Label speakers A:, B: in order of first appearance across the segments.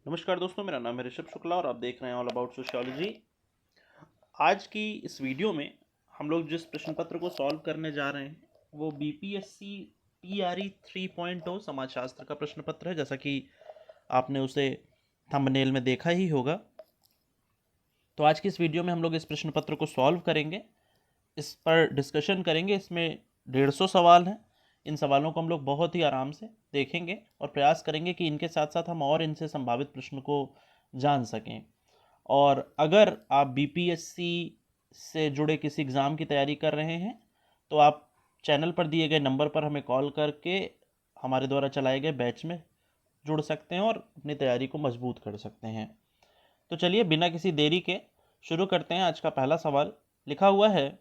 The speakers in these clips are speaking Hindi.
A: नमस्कार दोस्तों, मेरा नाम है ऋषभ शुक्ला और आप देख रहे हैं ऑल अबाउट सोशियोलॉजी। आज की इस वीडियो में हम लोग जिस प्रश्न पत्र को सॉल्व करने जा रहे हैं वो बीपीएससी टीआरई 3.0 समाजशास्त्र का प्रश्न पत्र है। जैसा कि आपने उसे थंबनेल में देखा ही होगा। तो आज की इस वीडियो में हम लोग इस प्रश्न पत्र को सॉल्व करेंगे, इस पर डिस्कशन करेंगे। इसमें 150 सवाल हैं। इन सवालों को हम लोग बहुत ही आराम से देखेंगे और प्रयास करेंगे कि इनके साथ साथ हम और इनसे संभावित प्रश्न को जान सकें। और अगर आप बीपीएससी से जुड़े किसी एग्ज़ाम की तैयारी कर रहे हैं तो आप चैनल पर दिए गए नंबर पर हमें कॉल करके हमारे द्वारा चलाए गए बैच में जुड़ सकते हैं और अपनी तैयारी को मजबूत कर सकते हैं। तो चलिए बिना किसी देरी के शुरू करते हैं। आज का पहला सवाल लिखा हुआ है,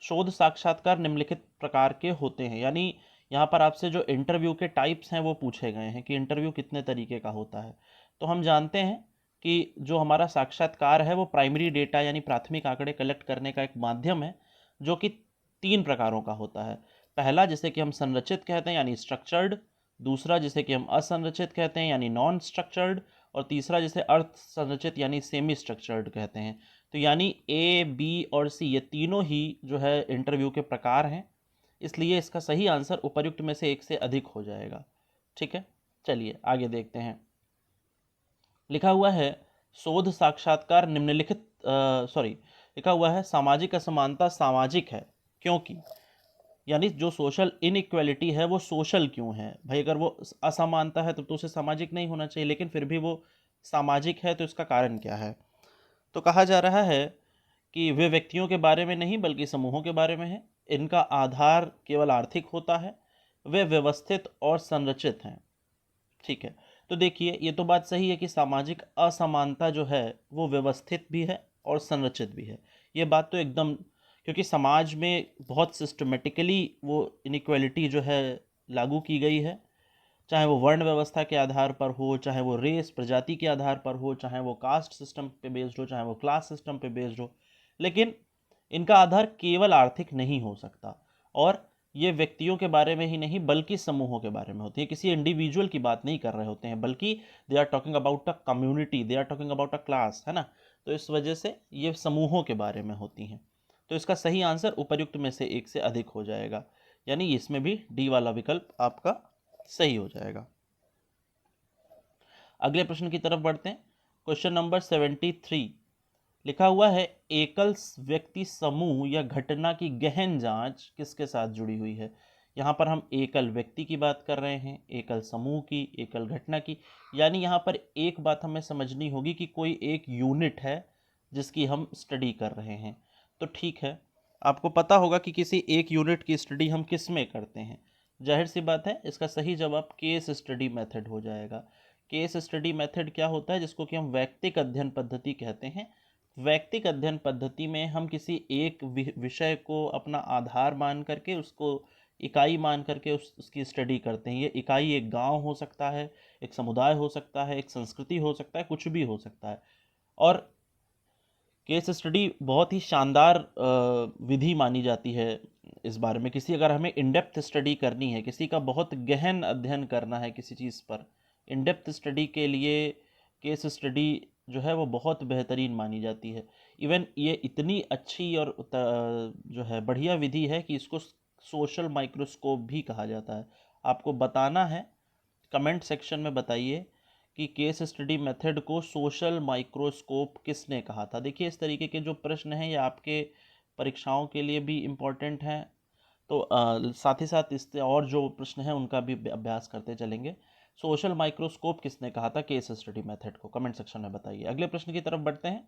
A: शोध साक्षात्कार निम्नलिखित प्रकार के होते हैं। यानी यहाँ पर आपसे जो इंटरव्यू के टाइप्स हैं वो पूछे गए हैं कि इंटरव्यू कितने तरीके का होता है। तो हम जानते हैं कि जो हमारा साक्षात्कार है वो प्राइमरी डेटा यानी प्राथमिक आंकड़े कलेक्ट करने का एक माध्यम है, जो कि 3 प्रकारों का होता है। पहला जिसे कि हम संरचित कहते हैं यानी स्ट्रक्चर्ड, दूसरा जिसे कि हम असंरचित कहते हैं यानी नॉन स्ट्रक्चर्ड, और तीसरा जिसे अर्थ संरचित यानी सेमी स्ट्रक्चर्ड कहते हैं। तो यानी ए, बी और सी ये तीनों ही जो है इंटरव्यू के प्रकार हैं, इसलिए इसका सही आंसर उपर्युक्त में से एक से अधिक हो जाएगा। ठीक है, चलिए आगे देखते हैं। लिखा हुआ है, शोध साक्षात्कार निम्नलिखित लिखा हुआ है सामाजिक असमानता सामाजिक है क्योंकि, यानी जो सोशल इनइक्वालिटी है वो सोशल क्यों है। भाई अगर वो असमानता है तो उसे सामाजिक नहीं होना चाहिए, लेकिन फिर भी वो सामाजिक है, तो इसका कारण क्या है। तो कहा जा रहा है कि वे व्यक्तियों के बारे में नहीं बल्कि समूहों के बारे में है। इनका आधार केवल आर्थिक होता है। वे व्यवस्थित और संरचित हैं। ठीक है, तो देखिए ये तो बात सही है कि सामाजिक असमानता जो है वो व्यवस्थित भी है और संरचित भी है। ये बात तो एकदम, क्योंकि समाज में बहुत सिस्टमेटिकली वो इनइक्वालिटी जो है लागू की गई है, चाहे वो वर्ण व्यवस्था के आधार पर हो, चाहे वो रेस प्रजाति के आधार पर हो, चाहे वो कास्ट सिस्टम पे बेस्ड हो, चाहे वो क्लास सिस्टम पे बेस्ड हो। लेकिन इनका आधार केवल आर्थिक नहीं हो सकता। और ये व्यक्तियों के बारे में ही नहीं बल्कि समूहों के बारे में होती है। किसी इंडिविजुअल की बात नहीं कर रहे होते हैं, बल्कि they are talking about a community, they are talking about a class, है ना। तो इस वजह से ये समूहों के बारे में होती हैं। तो इसका सही आंसर उपर्युक्त में से एक से अधिक हो जाएगा, यानी इसमें भी डी वाला विकल्प आपका सही हो जाएगा। अगले प्रश्न की तरफ बढ़ते हैं। क्वेश्चन नंबर 73 लिखा हुआ है, एकल व्यक्ति समूह या घटना की गहन जांच किसके साथ जुड़ी हुई है। यहाँ पर हम एकल व्यक्ति की बात कर रहे हैं, एकल समूह की, एकल घटना की। यानी यहाँ पर एक बात हमें समझनी होगी कि कोई एक यूनिट है जिसकी हम स्टडी कर रहे हैं। तो ठीक है, आपको पता होगा कि किसी एक यूनिट की स्टडी हम किस में करते हैं। जाहिर सी बात है इसका सही जवाब केस स्टडी मेथड हो जाएगा। केस स्टडी मेथड क्या होता है, जिसको कि हम वैयक्तिक अध्ययन पद्धति कहते हैं। वैयक्तिक अध्ययन पद्धति में हम किसी एक विषय को अपना आधार मान करके, उसको इकाई मान करके उसकी स्टडी करते हैं। ये इकाई एक गांव हो सकता है, एक समुदाय हो सकता है, एक संस्कृति हो सकता है, कुछ भी हो सकता है। और केस स्टडी बहुत ही शानदार विधि मानी जाती है। इस बारे में किसी, अगर हमें इन डेप्थ स्टडी करनी है, किसी का बहुत गहन अध्ययन करना है किसी चीज़ पर, इन डेप्थ स्टडी के लिए केस स्टडी जो है वो बहुत बेहतरीन मानी जाती है। इवन ये इतनी अच्छी और जो है बढ़िया विधि है कि इसको सोशल माइक्रोस्कोप भी कहा जाता है। आपको बताना है, कमेंट सेक्शन में बताइए कि केस स्टडी मेथड को सोशल माइक्रोस्कोप किसने कहा था। देखिए इस तरीके के जो प्रश्न हैं ये आपके परीक्षाओं के लिए भी इम्पोर्टेंट हैं। तो साथ ही साथ इससे और जो प्रश्न हैं उनका भी अभ्यास करते चलेंगे। सोशल माइक्रोस्कोप किसने कहा था केस स्टडी मेथड को, कमेंट सेक्शन में बताइए। अगले प्रश्न की तरफ बढ़ते हैं।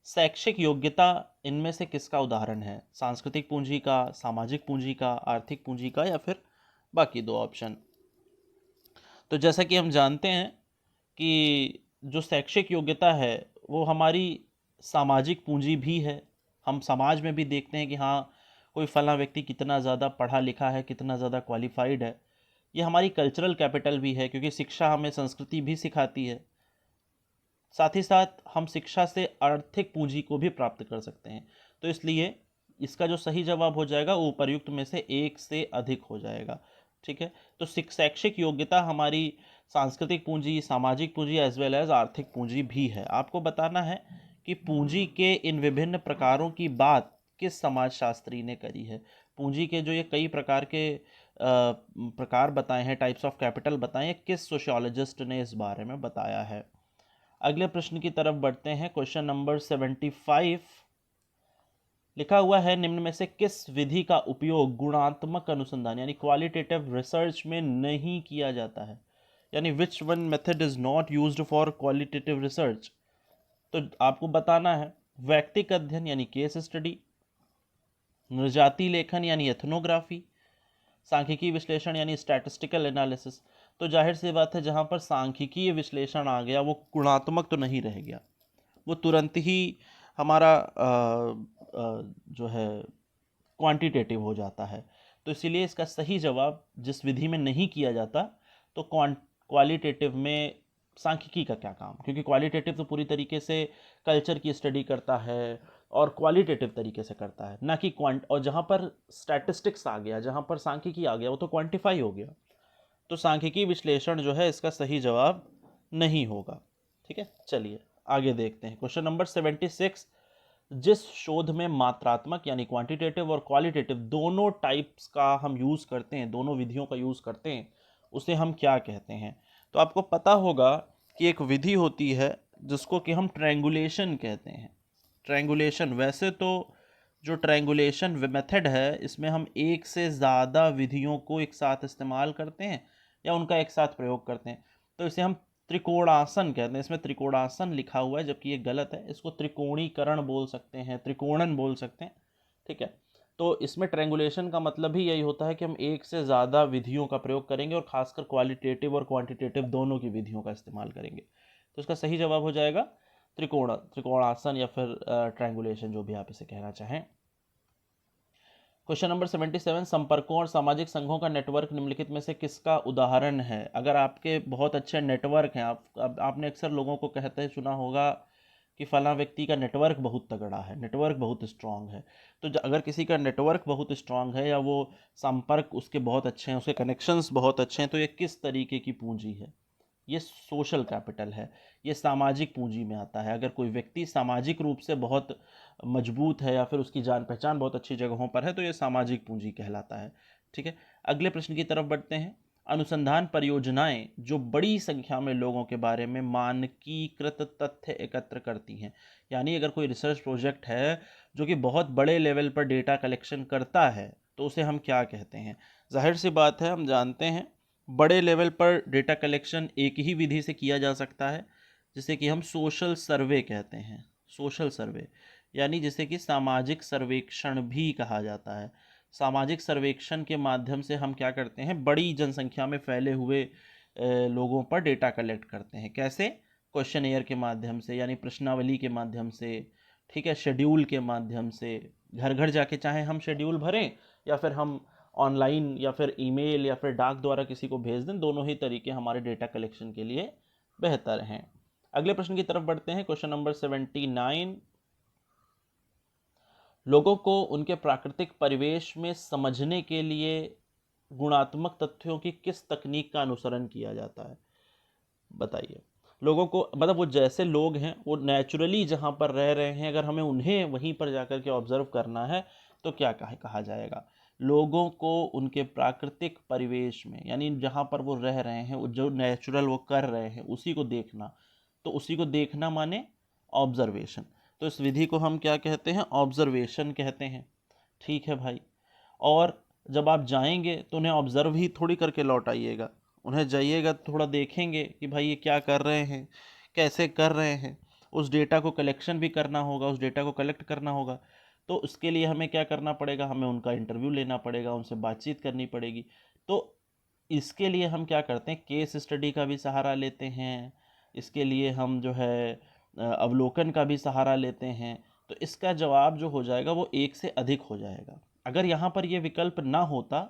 A: शैक्षिक योग्यता इनमें से किसका उदाहरण है। सांस्कृतिक पूंजी का, सामाजिक पूंजी का, आर्थिक पूंजी का, या फिर बाकी दो ऑप्शन। तो जैसा कि हम जानते हैं कि जो शैक्षिक योग्यता है वो हमारी सामाजिक पूंजी भी है। हम समाज में भी देखते हैं कि हाँ, कोई फला व्यक्ति कितना ज़्यादा पढ़ा लिखा है, कितना ज़्यादा क्वालिफाइड है। ये हमारी कल्चरल कैपिटल भी है, क्योंकि शिक्षा हमें संस्कृति भी सिखाती है। साथ ही साथ हम शिक्षा से आर्थिक पूंजी को भी प्राप्त कर सकते हैं। तो इसलिए इसका जो सही जवाब हो जाएगा वो उपर्युक्त में से एक से अधिक हो जाएगा। ठीक है, तो शैक्षिक योग्यता हमारी सांस्कृतिक पूंजी, सामाजिक पूंजी एज वेल एज आर्थिक पूंजी भी है। आपको बताना है कि पूंजी के इन विभिन्न प्रकारों की बात किस समाजशास्त्री ने करी है। पूंजी के जो ये कई प्रकार के प्रकार बताए हैं, टाइप्स ऑफ कैपिटल बताए हैं, किस सोशियोलॉजिस्ट ने इस बारे में बताया है। अगले प्रश्न की तरफ बढ़ते हैं। क्वेश्चन नंबर 75 लिखा हुआ है, निम्न में से किस विधि का उपयोग गुणात्मक अनुसंधान यानी क्वालिटेटिव रिसर्च में नहीं किया जाता है, यानी which one method is not used for qualitative research. तो आपको बताना है व्यक्तिगत अध्ययन यानी केस स्टडी, नृजाति लेखन यानी एथनोग्राफी, सांख्यिकी विश्लेषण यानी स्टैटिस्टिकल एनालिसिस। तो जाहिर सी बात है जहाँ पर सांख्यिकीय विश्लेषण आ गया वो गुणात्मक तो नहीं रह गया, वो तुरंत ही हमारा जो है क्वांटिटेटिव हो जाता है। तो इसीलिए इसका सही जवाब जिस विधि में नहीं किया जाता तो क्वालिटेटिव में सांख्यिकी का क्या काम, क्योंकि क्वालिटेटिव तो पूरी तरीके से कल्चर की स्टडी करता है और क्वालिटेटिव तरीके से करता है, ना कि क्वांट। और जहाँ पर स्टैटिस्टिक्स आ गया, जहाँ पर सांख्यिकी आ गया, वो तो क्वांटिफाई हो गया। तो सांख्यिकी विश्लेषण जो है इसका सही जवाब नहीं होगा। ठीक है, चलिए आगे देखते हैं। क्वेश्चन नंबर 76, जिस शोध में मात्रात्मक यानी क्वांटिटेटिव और क्वालिटेटिव दोनों टाइप्स का हम यूज़ करते हैं, दोनों विधियों का यूज़ करते हैं, उसे हम क्या कहते हैं। तो आपको पता होगा कि एक विधि होती है जिसको कि हम ट्रायंगुलेशन कहते हैं। ट्रायंगुलेशन, वैसे तो जो ट्रायंगुलेशन मेथड है इसमें हम एक से ज़्यादा विधियों को एक साथ इस्तेमाल करते हैं या उनका एक साथ प्रयोग करते हैं, तो इसे हम त्रिकोणासन कहते हैं। इसमें त्रिकोणासन लिखा हुआ है जबकि ये गलत है, इसको त्रिकोणीकरण बोल सकते हैं, त्रिकोणन बोल सकते हैं। ठीक है, तो इसमें ट्रायंगुलेशन का मतलब ही यही होता है कि हम एक से ज़्यादा विधियों का प्रयोग करेंगे और खासकर क्वालिटेटिव और क्वांटिटेटिव दोनों की विधियों का इस्तेमाल करेंगे। तो इसका सही जवाब हो जाएगा त्रिकोणासन या फिर ट्रायंगुलेशन, जो भी आप इसे कहना चाहें। क्वेश्चन नंबर 77, संपर्कों और सामाजिक संघों का नेटवर्क निम्नलिखित में से किसका उदाहरण है। अगर आपके बहुत अच्छे नेटवर्क हैं, आपने अक्सर लोगों को कहते सुना होगा कि फला व्यक्ति का नेटवर्क बहुत तगड़ा है, नेटवर्क बहुत स्ट्रांग है। तो अगर किसी का नेटवर्क बहुत स्ट्रांग है या वो संपर्क उसके बहुत अच्छे हैं, उसके कनेक्शंस बहुत अच्छे हैं, तो ये किस तरीके की पूंजी है। ये सोशल कैपिटल है, ये सामाजिक पूंजी में आता है। अगर कोई व्यक्ति सामाजिक रूप से बहुत मजबूत है या फिर उसकी जान पहचान बहुत अच्छी जगहों पर है तो ये सामाजिक पूंजी कहलाता है। ठीक है, अगले प्रश्न की तरफ बढ़ते हैं। अनुसंधान परियोजनाएं जो बड़ी संख्या में लोगों के बारे में मानकीकृत तथ्य एकत्र करती हैं, यानी अगर कोई रिसर्च प्रोजेक्ट है जो कि बहुत बड़े लेवल पर डेटा कलेक्शन करता है तो उसे हम क्या कहते हैं। जाहिर सी बात है, हम जानते हैं बड़े लेवल पर डेटा कलेक्शन एक ही विधि से किया जा सकता है जिसे कि हम सोशल सर्वे कहते हैं। सोशल सर्वे यानी जिसे कि सामाजिक सर्वेक्षण भी कहा जाता है। सामाजिक सर्वेक्षण के माध्यम से हम क्या करते हैं, बड़ी जनसंख्या में फैले हुए लोगों पर डेटा कलेक्ट करते हैं। कैसे? क्वेश्चनेयर के माध्यम से, यानी प्रश्नावली के माध्यम से। ठीक है, शेड्यूल के माध्यम से, घर घर जाके चाहे हम शेड्यूल भरें या फिर हम ऑनलाइन या फिर ईमेल या फिर डाक द्वारा किसी को भेज दें, दोनों ही तरीके हमारे डेटा कलेक्शन के लिए बेहतर हैं। अगले प्रश्न की तरफ बढ़ते हैं। क्वेश्चन नंबर 79, लोगों को उनके प्राकृतिक परिवेश में समझने के लिए गुणात्मक तथ्यों की किस तकनीक का अनुसरण किया जाता है, बताइए। लोगों को मतलब वो जैसे लोग हैं वो नेचुरली जहाँ पर रह रहे हैं, अगर हमें उन्हें वहीं पर जाकर के ऑब्जर्व करना है तो क्या कहा जाएगा। लोगों को उनके प्राकृतिक परिवेश में, यानी जहाँ पर वो रह रहे हैं, जो नेचुरल वो कर रहे हैं उसी को देखना। तो उसी को देखना माने ऑब्जर्वेशन। तो इस विधि को हम क्या कहते हैं, ऑब्जर्वेशन कहते हैं। ठीक है भाई, और जब आप जाएंगे तो उन्हें ऑब्जर्व ही थोड़ी करके लौट आइएगा, उन्हें जाइएगा थोड़ा देखेंगे कि भाई ये क्या कर रहे हैं, कैसे कर रहे हैं। उस डेटा को कलेक्शन भी करना होगा, उस डेटा को कलेक्ट करना होगा। तो उसके लिए हमें क्या करना पड़ेगा, हमें उनका इंटरव्यू लेना पड़ेगा, उनसे बातचीत करनी पड़ेगी। तो इसके लिए हम क्या करते हैं, केस स्टडी का भी सहारा लेते हैं, इसके लिए हम जो है अवलोकन का भी सहारा लेते हैं। तो इसका जवाब जो हो जाएगा वो एक से अधिक हो जाएगा। अगर यहाँ पर ये विकल्प ना होता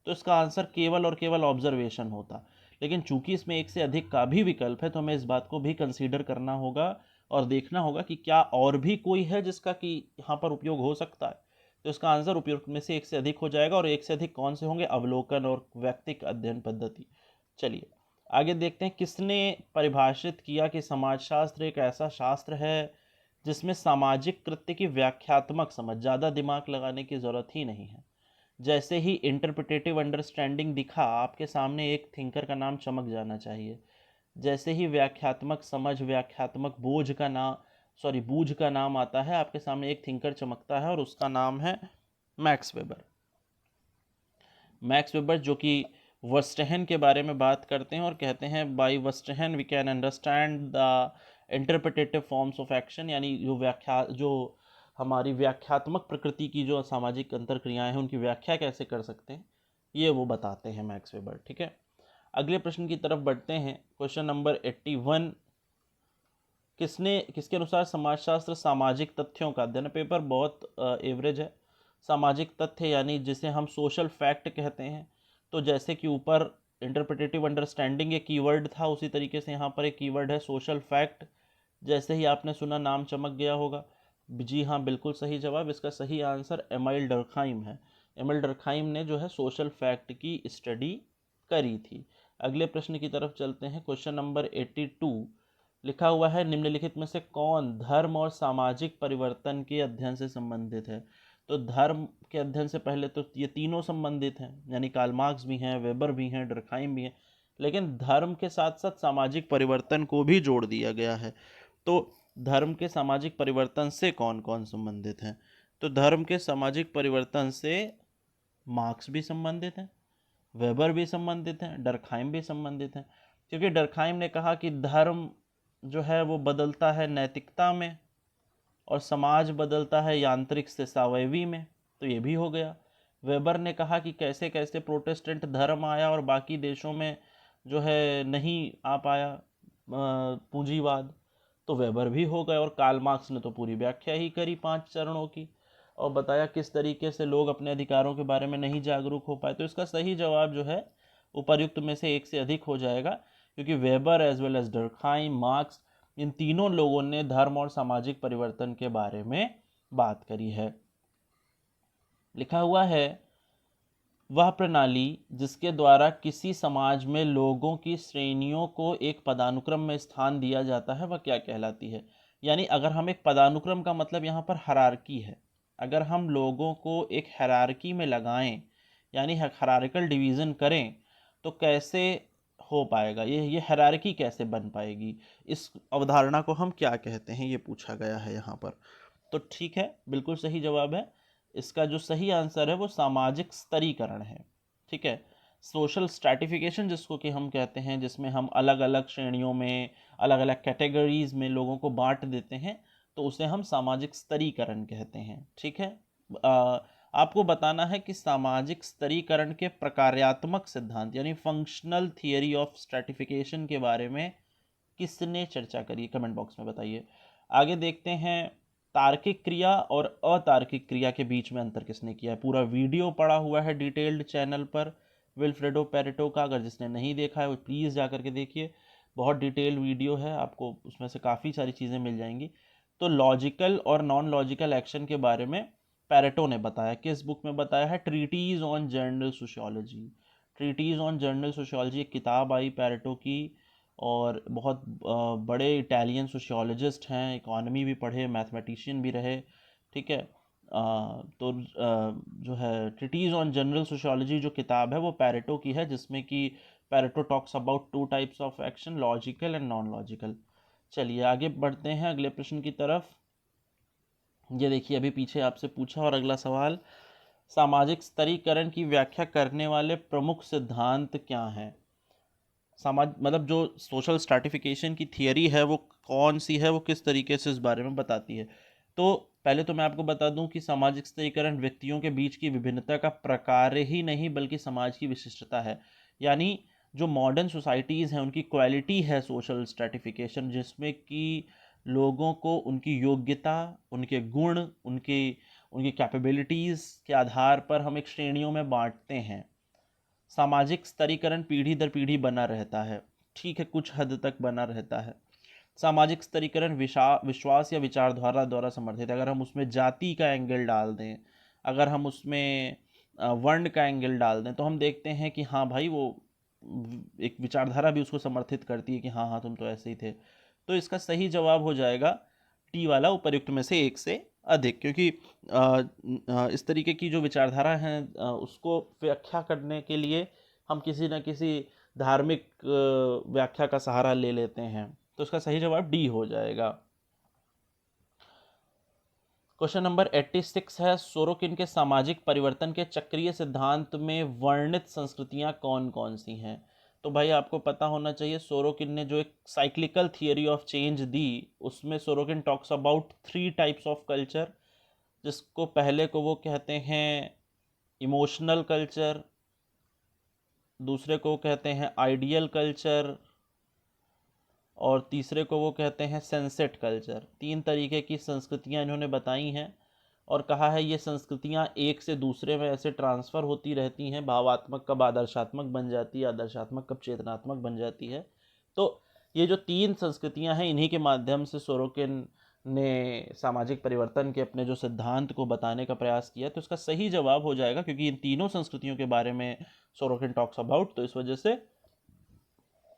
A: तो इसका आंसर केवल और केवल ऑब्जर्वेशन होता, लेकिन चूंकि इसमें एक से अधिक का भी विकल्प है तो हमें इस बात को भी कंसीडर करना होगा और देखना होगा कि क्या और भी कोई है जिसका कि यहाँ पर उपयोग हो सकता है। तो इसका आंसर उपयुक्त में से एक से अधिक हो जाएगा, और एक से अधिक कौन से होंगे, अवलोकन और व्यक्तिक अध्ययन पद्धति। चलिए आगे देखते हैं किसने परिभाषित किया कि समाजशास्त्र एक ऐसा शास्त्र है जिसमें सामाजिक कृत्य की व्याख्यात्मक समझ, ज़्यादा दिमाग लगाने की ज़रूरत ही नहीं है। जैसे ही इंटरप्रिटेटिव अंडरस्टैंडिंग दिखा, आपके सामने एक थिंकर का नाम चमक जाना चाहिए। जैसे ही व्याख्यात्मक समझ, व्याख्यात्मक बूझ का नाम आता है, आपके सामने एक थिंकर चमकता है और उसका नाम है मैक्स वेबर। मैक्स वेबर जो कि वर्स्टेहन के बारे में बात करते हैं और कहते हैं by verstehen we can understand the interpretative forms of action, यानी जो हमारी व्याख्यात्मक प्रकृति की जो सामाजिक अंतर क्रियाएं हैं उनकी व्याख्या कैसे कर सकते हैं, ये वो बताते हैं मैक्स वेबर। ठीक है, अगले प्रश्न की तरफ बढ़ते हैं। क्वेश्चन नंबर 81, किसके अनुसार समाजशास्त्र सामाजिक तथ्यों का अध्ययन। पेपर बहुत एवरेज है। सामाजिक तथ्य यानी जिसे हम सोशल फैक्ट कहते हैं, तो जैसे कि ऊपर इंटरप्रिटेटिव अंडरस्टैंडिंग एक कीवर्ड था, उसी तरीके से यहाँ पर एक कीवर्ड है सोशल फैक्ट। जैसे ही आपने सुना नाम चमक गया होगा। जी हाँ, बिल्कुल सही जवाब। इसका सही आंसर एमिल डर्कहाइम है। एमिल डर्कहाइम ने जो है सोशल फैक्ट की स्टडी करी थी। अगले प्रश्न की तरफ चलते हैं। क्वेश्चन नंबर 82 लिखा हुआ है, निम्नलिखित में से कौन धर्म और सामाजिक परिवर्तन के अध्ययन से संबंधित है। तो धर्म के अध्ययन से पहले तो ये तीनों संबंधित हैं, यानी कार्ल मार्क्स भी हैं, वेबर भी हैं, डर्कहाइम भी हैं, लेकिन धर्म के साथ साथ सामाजिक परिवर्तन को भी जोड़ दिया गया है। तो धर्म के सामाजिक परिवर्तन से कौन कौन संबंधित हैं। तो धर्म के सामाजिक परिवर्तन से मार्क्स भी संबंधित हैं, वेबर भी संबंधित हैं, डर्कहाइम भी संबंधित हैं। क्योंकि डर्कहाइम ने कहा कि धर्म जो है वो बदलता है नैतिकता में और समाज बदलता है यांत्रिक से सावयवी में, तो ये भी हो गया। वेबर ने कहा कि कैसे कैसे प्रोटेस्टेंट धर्म आया और बाकी देशों में जो है नहीं आ पाया पूंजीवाद, तो वेबर भी हो गए। और कार्ल मार्क्स ने तो पूरी व्याख्या ही करी 5 चरणों की और बताया किस तरीके से लोग अपने अधिकारों के बारे में नहीं जागरूक हो पाए। तो इसका सही जवाब जो है उपर्युक्त में से एक से अधिक हो जाएगा, क्योंकि Weber as well as Durkheim, Marx, इन तीनों लोगों ने धर्म और सामाजिक परिवर्तन के बारे में बात करी है। लिखा हुआ है, वह प्रणाली जिसके द्वारा किसी समाज में लोगों की श्रेणियों को एक पदानुक्रम में स्थान दिया जाता है वह क्या कहलाती है। यानी अगर हम एक पदानुक्रम का मतलब यहाँ पर हायरार्की है, अगर हम लोगों को एक हायरार्की में लगाएं, यानी हायरार्किकल डिवीज़न करें, तो कैसे हो पाएगा, ये हायरार्की कैसे बन पाएगी, इस अवधारणा को हम क्या कहते हैं, ये पूछा गया है यहाँ पर। तो ठीक है, बिल्कुल सही जवाब है। इसका जो सही आंसर है वो सामाजिक स्तरीकरण है। ठीक है, सोशल स्ट्रैटिफिकेशन जिसको कि हम कहते हैं, जिसमें हम अलग अलग श्रेणियों में, अलग अलग कैटेगरीज में लोगों को बांट देते हैं, तो उसे हम सामाजिक स्तरीकरण कहते हैं। ठीक है, आपको बताना है कि सामाजिक स्तरीकरण के प्रकार्यात्मक सिद्धांत यानी फंक्शनल थियरी ऑफ स्ट्रैटिफिकेशन के बारे में किसने चर्चा करी, कमेंट बॉक्स में बताइए। आगे देखते हैं, तार्किक क्रिया और अतार्किक क्रिया के बीच में अंतर किसने किया है। पूरा वीडियो पड़ा हुआ है डिटेल्ड चैनल पर विल्फ्रेडो पेरेटो का, अगर जिसने नहीं देखा है वो प्लीज़ जा करके देखिए, बहुत डिटेल्ड वीडियो है, आपको उसमें से काफ़ी सारी चीज़ें मिल जाएंगी। तो लॉजिकल और नॉन लॉजिकल एक्शन के बारे में पेरेटो ने बताया। किस बुक में बताया है, treaties on general sociology. Treaties on general sociology एक किताब आई पेरेटो की, और बहुत बड़े इटालियन सोशियोलॉजिस्ट हैं, इकोनॉमी भी पढ़े, मैथमेटिशियन भी रहे। ठीक है, तो जो है ट्रीटीज ऑन जनरल सोशियोलॉजी जो किताब है वो पेरेटो की है, जिसमें कि Pareto talks about 2 types of action, logical and non logical. चलिए आगे बढ़ते हैं अगले प्रश्न की तरफ। ये देखिए, अभी पीछे आपसे पूछा और अगला सवाल, सामाजिक स्तरीकरण की व्याख्या करने वाले प्रमुख सिद्धांत क्या हैं। समाज मतलब जो सोशल स्ट्रैटिफिकेशन की थियरी है वो कौन सी है, वो किस तरीके से इस बारे में बताती है। तो पहले तो मैं आपको बता दूं कि सामाजिक स्तरीकरण व्यक्तियों के बीच की विभिन्नता का प्रकार ही नहीं बल्कि समाज की विशिष्टता है। यानी जो मॉडर्न सोसाइटीज़ हैं उनकी क्वालिटी है सोशल स्ट्रैटिफिकेशन, जिसमें कि लोगों को उनकी योग्यता, उनके गुण, उनकी उनकी कैपेबिलिटीज़ के आधार पर हम एक श्रेणियों में बांटते हैं। सामाजिक स्तरीकरण पीढ़ी दर पीढ़ी बना रहता है, ठीक है, कुछ हद तक बना रहता है। सामाजिक स्तरीकरण विश्वास या विचारधारा द्वारा समर्थित है। अगर हम उसमें जाति का एंगल डाल दें, अगर हम उसमें वर्ण का एंगल डाल दें, तो हम देखते हैं कि हाँ भाई वो एक विचारधारा भी उसको समर्थित करती है कि हाँ हाँ तुम तो ऐसे ही थे। तो इसका सही जवाब हो जाएगा टी वाला, उपर्युक्त में से एक से अधिक, क्योंकि इस तरीके की जो विचारधारा है उसको व्याख्या करने के लिए हम किसी न किसी धार्मिक व्याख्या का सहारा ले लेते हैं। तो इसका सही जवाब डी हो जाएगा। क्वेश्चन नंबर 86 है, सोरोकिन के सामाजिक परिवर्तन के चक्रीय सिद्धांत में वर्णित संस्कृतियां कौन कौन सी हैं? तो भाई आपको पता होना चाहिए, सोरोकिन ने जो एक साइक्लिकल थियरी ऑफ चेंज दी, उसमें Sorokin talks about 3 types of culture, जिसको पहले को वो कहते हैं इमोशनल कल्चर, दूसरे को कहते हैं आइडियल कल्चर, और तीसरे को वो कहते हैं सेंसेट कल्चर। 3 तरीके की संस्कृतियां इन्होंने बताई हैं और कहा है ये संस्कृतियां एक से दूसरे में ऐसे ट्रांसफ़र होती रहती हैं, भावात्मक कब आदर्शात्मक बन जाती है, आदर्शात्मक कब चेतनात्मक बन जाती है। तो ये जो 3 संस्कृतियां हैं, इन्हीं के माध्यम से सोरोकिन ने सामाजिक परिवर्तन के अपने जो सिद्धांत को बताने का प्रयास किया। तो इसका सही जवाब हो जाएगा, क्योंकि इन तीनों संस्कृतियों के बारे में सोरोकिन टॉक्स अबाउट, तो इस वजह से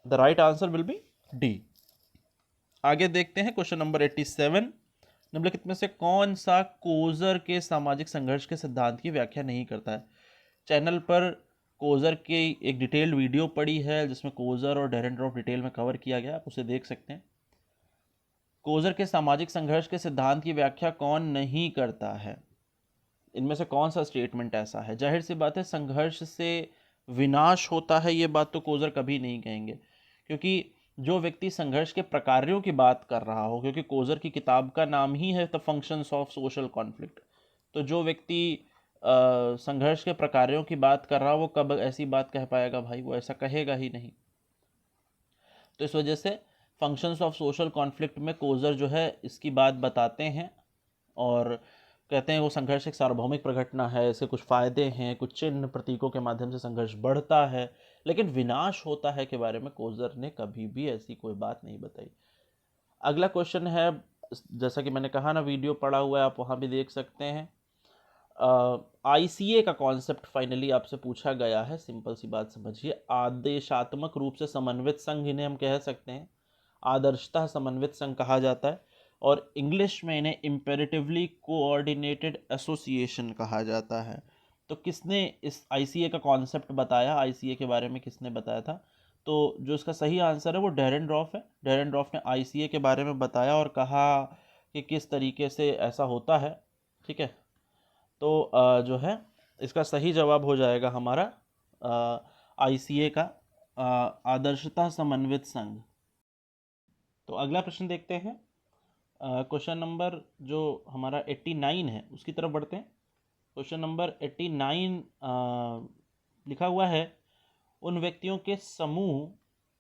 A: the right answer will B D. आगे देखते हैं क्वेश्चन नंबर 87, निम्नलिखित में से कौन सा कोजर के सामाजिक संघर्ष के सिद्धांत की व्याख्या नहीं करता है? चैनल पर कोजर की एक डिटेल्ड वीडियो पड़ी है जिसमें कोजर और डेरेनरॉफ डिटेल में कवर किया गया, आप उसे देख सकते हैं। कोजर के सामाजिक संघर्ष के सिद्धांत की व्याख्या कौन नहीं करता है? इनमें से कौन सा स्टेटमेंट ऐसा है? जाहिर सी बात है, संघर्ष से विनाश होता है, ये बात तो कोजर कभी नहीं कहेंगे, क्योंकि जो व्यक्ति संघर्ष के प्रकारों की बात कर रहा हो, क्योंकि कोजर की किताब का नाम ही है the functions of social conflict, तो जो व्यक्ति संघर्ष के प्रकारों की बात कर रहा हो वो कब ऐसी बात कह पाएगा भाई? वो ऐसा कहेगा ही नहीं। तो इस वजह से फंक्शंस ऑफ सोशल कॉन्फ्लिक्ट में कोजर जो है इसकी बात बताते हैं और कहते हैं वो संघर्ष एक सार्वभौमिक प्रघटना है, इसके कुछ फ़ायदे हैं, कुछ चिन्ह प्रतीकों के माध्यम से संघर्ष बढ़ता है, लेकिन विनाश होता है के बारे में कोजर ने कभी भी ऐसी कोई बात नहीं बताई। अगला क्वेश्चन है, जैसा कि मैंने कहा ना, वीडियो पड़ा हुआ है, आप वहाँ भी देख सकते हैं। ICA का कॉन्सेप्ट फाइनली आपसे पूछा गया है। सिंपल सी बात समझिए, आदेशात्मक रूप से समन्वित संघ इन्हें हम कह सकते हैं, आदर्शतः समन्वित संघ कहा जाता है, और इंग्लिश में इन्हें इम्पेरेटिवली कोऑर्डिनेटेड एसोसिएशन कहा जाता है। तो किसने इस ICA का कॉन्सेप्ट बताया, ICA के बारे में किसने बताया था? तो जो इसका सही आंसर है वो डेरेनरॉफ है। डेरेनरॉफ ने ICA के बारे में बताया और कहा कि किस तरीके से ऐसा होता है। ठीक है, तो जो है इसका सही जवाब हो जाएगा हमारा ICA का आदर्शता समन्वित संघ। तो अगला प्रश्न देखते हैं। क्वेश्चन नंबर जो हमारा 89 है उसकी तरफ बढ़ते हैं। क्वेश्चन नंबर 89 लिखा हुआ है, उन व्यक्तियों के समूह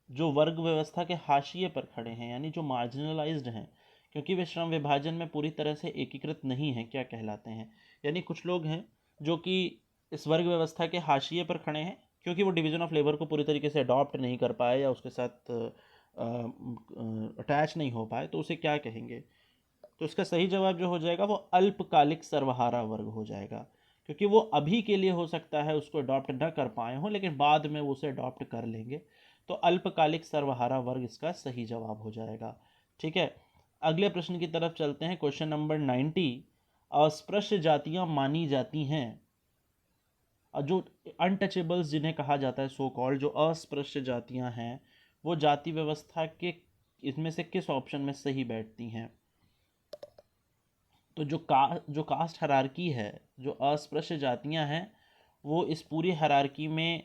A: जो वर्ग व्यवस्था के हाशिए पर खड़े हैं, यानी जो मार्जिनलाइज्ड हैं, क्योंकि वे श्रम विभाजन में पूरी तरह से एकीकृत नहीं हैं, क्या कहलाते हैं? यानी कुछ लोग हैं जो कि इस वर्ग व्यवस्था के हाशिए पर खड़े हैं, क्योंकि वो डिवीज़न ऑफ लेबर को पूरी तरीके से अडॉप्ट नहीं कर पाए या उसके साथ अटैच नहीं हो पाए, तो उसे क्या कहेंगे? तो इसका सही जवाब जो हो जाएगा वो अल्पकालिक सर्वहारा वर्ग हो जाएगा, क्योंकि वो अभी के लिए हो सकता है उसको अडॉप्ट न कर पाए हों, लेकिन बाद में वो उसे अडॉप्ट कर लेंगे। तो अल्पकालिक सर्वहारा वर्ग इसका सही जवाब हो जाएगा। ठीक है, अगले प्रश्न की तरफ चलते हैं। क्वेश्चन नंबर 90, अस्पृश्य जातियां मानी जाती हैं, जो अनटचेबल्स जिन्हें कहा जाता है, सो कॉल्ड जो अस्पृश्य जातियां हैं, वो जाति व्यवस्था के इसमें से किस ऑप्शन में सही बैठती हैं? तो जो कास्ट हायरार्की है, जो अस्पृश्य जातियां हैं, वो इस पूरी हायरार्की में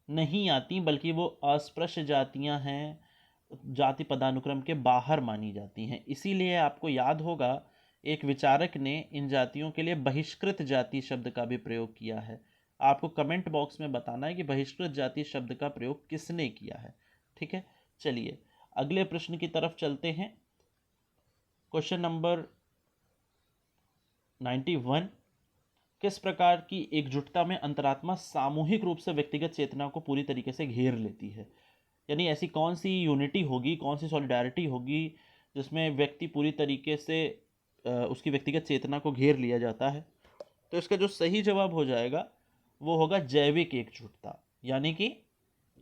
A: नहीं आती, बल्कि वो अस्पृश्य जातियां हैं, जाति पदानुक्रम के बाहर मानी जाती हैं। इसीलिए आपको याद होगा एक विचारक ने इन जातियों के लिए बहिष्कृत जाति शब्द का भी प्रयोग किया है। आपको कमेंट बॉक्स में बताना है कि बहिष्कृत जाति शब्द का प्रयोग किसने किया है। ठीक है, चलिए अगले प्रश्न की तरफ चलते हैं। क्वेश्चन नंबर 91, किस प्रकार की एकजुटता में अंतरात्मा सामूहिक रूप से व्यक्तिगत चेतना को पूरी तरीके से घेर लेती है? यानी ऐसी कौन सी यूनिटी होगी, कौन सी सॉलिडारिटी होगी जिसमें व्यक्ति पूरी तरीके से उसकी व्यक्तिगत चेतना को घेर लिया जाता है? तो इसका जो सही जवाब हो जाएगा वो होगा जैविक एकजुटता। यानी कि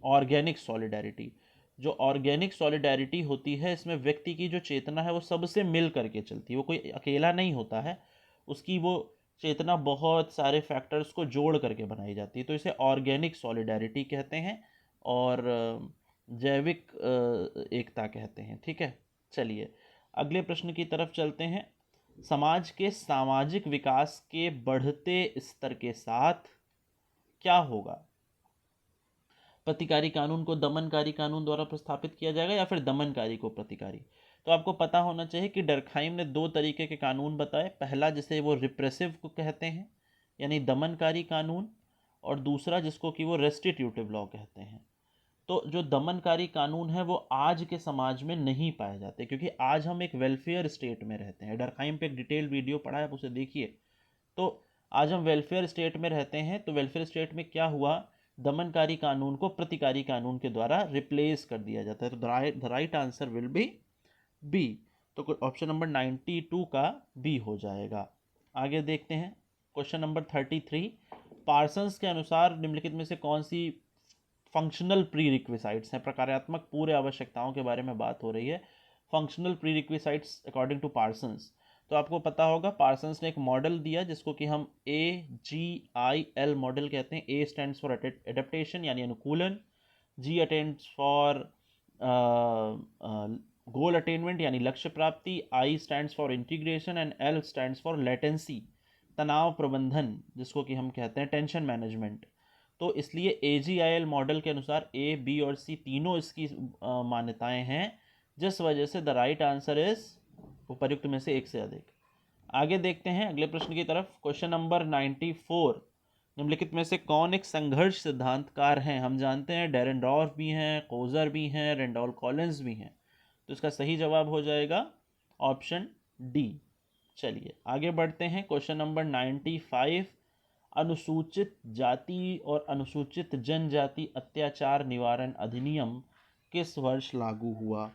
A: ऑर्गेनिक सॉलिडैरिटी। जो ऑर्गेनिक सॉलिडैरिटी होती है, इसमें व्यक्ति की जो चेतना है वो सबसे मिल करके चलती है, वो कोई अकेला नहीं होता है, उसकी वो चेतना बहुत सारे फैक्टर्स को जोड़ करके बनाई जाती है, तो इसे ऑर्गेनिक सॉलिडैरिटी कहते हैं और जैविक एकता कहते हैं। ठीक है, चलिए अगले प्रश्न की तरफ चलते हैं। समाज के सामाजिक विकास के बढ़ते स्तर के साथ क्या होगा? प्रतिकारी कानून को दमनकारी कानून द्वारा प्रस्थापित किया जाएगा या फिर दमनकारी को प्रतिकारी? तो आपको पता होना चाहिए कि डर्कहाइम ने दो तरीके के कानून बताए। पहला जिसे वो रिप्रेसिव को कहते हैं यानी दमनकारी कानून, और दूसरा जिसको कि वो रेस्टिट्यूटिव लॉ कहते हैं। तो जो दमनकारी कानून है वो आज के समाज में नहीं पाए जाते, क्योंकि आज हम एक वेलफेयर स्टेट में रहते हैं। डर्कहाइम पे एक डिटेल वीडियो पढ़ा है, आप उसे देखिए। तो आज हम वेलफेयर स्टेट में रहते हैं, तो वेलफेयर स्टेट में क्या हुआ, दमनकारी कानून को प्रतिकारी कानून के द्वारा रिप्लेस कर दिया जाता है। तो the right answer will be B. तो ऑप्शन नंबर 92 का बी हो जाएगा। आगे देखते हैं क्वेश्चन नंबर 33। पार्सन्स के अनुसार निम्नलिखित में से कौन सी फंक्शनल प्री रिक्विसाइट्स हैं? प्रकारात्मक पूर्व आवश्यकताओं के बारे में बात हो रही है। Functional prerequisites according to Parsons. तो आपको पता होगा पार्सन्स ने एक मॉडल दिया जिसको कि हम AGIL मॉडल कहते हैं। A स्टैंड्स फॉर एडेप्टेशन यानी अनुकूलन, G attends for goal attainment यानी लक्ष्य प्राप्ति, I stands for integration and L stands for latency, तनाव प्रबंधन जिसको कि हम कहते हैं टेंशन मैनेजमेंट। तो इसलिए AGIL मॉडल के अनुसार A, B और C तीनों इसकी मान्यताएं हैं, जिस वजह से द राइट आंसर इज उपर्युक्त में से एक से अधिक। आगे देखते हैं अगले प्रश्न की तरफ। Question number 94। निम्नलिखित में से कौन एक संघर्ष सिद्धांतकार हैं? हम जानते हैं डेरेनडॉर्फ भी हैं, कोजर भी हैं, रेंडॉल कॉलिंस भी हैं। तो इसका सही जवाब हो जाएगा ऑप्शन डी। चलिए आगे बढ़ते हैं। Question number 95। अनुसूचित जाति और अनुसूचित जनजाति अत्याचार निवारण अधिनियम किस वर्ष लागू हुआ?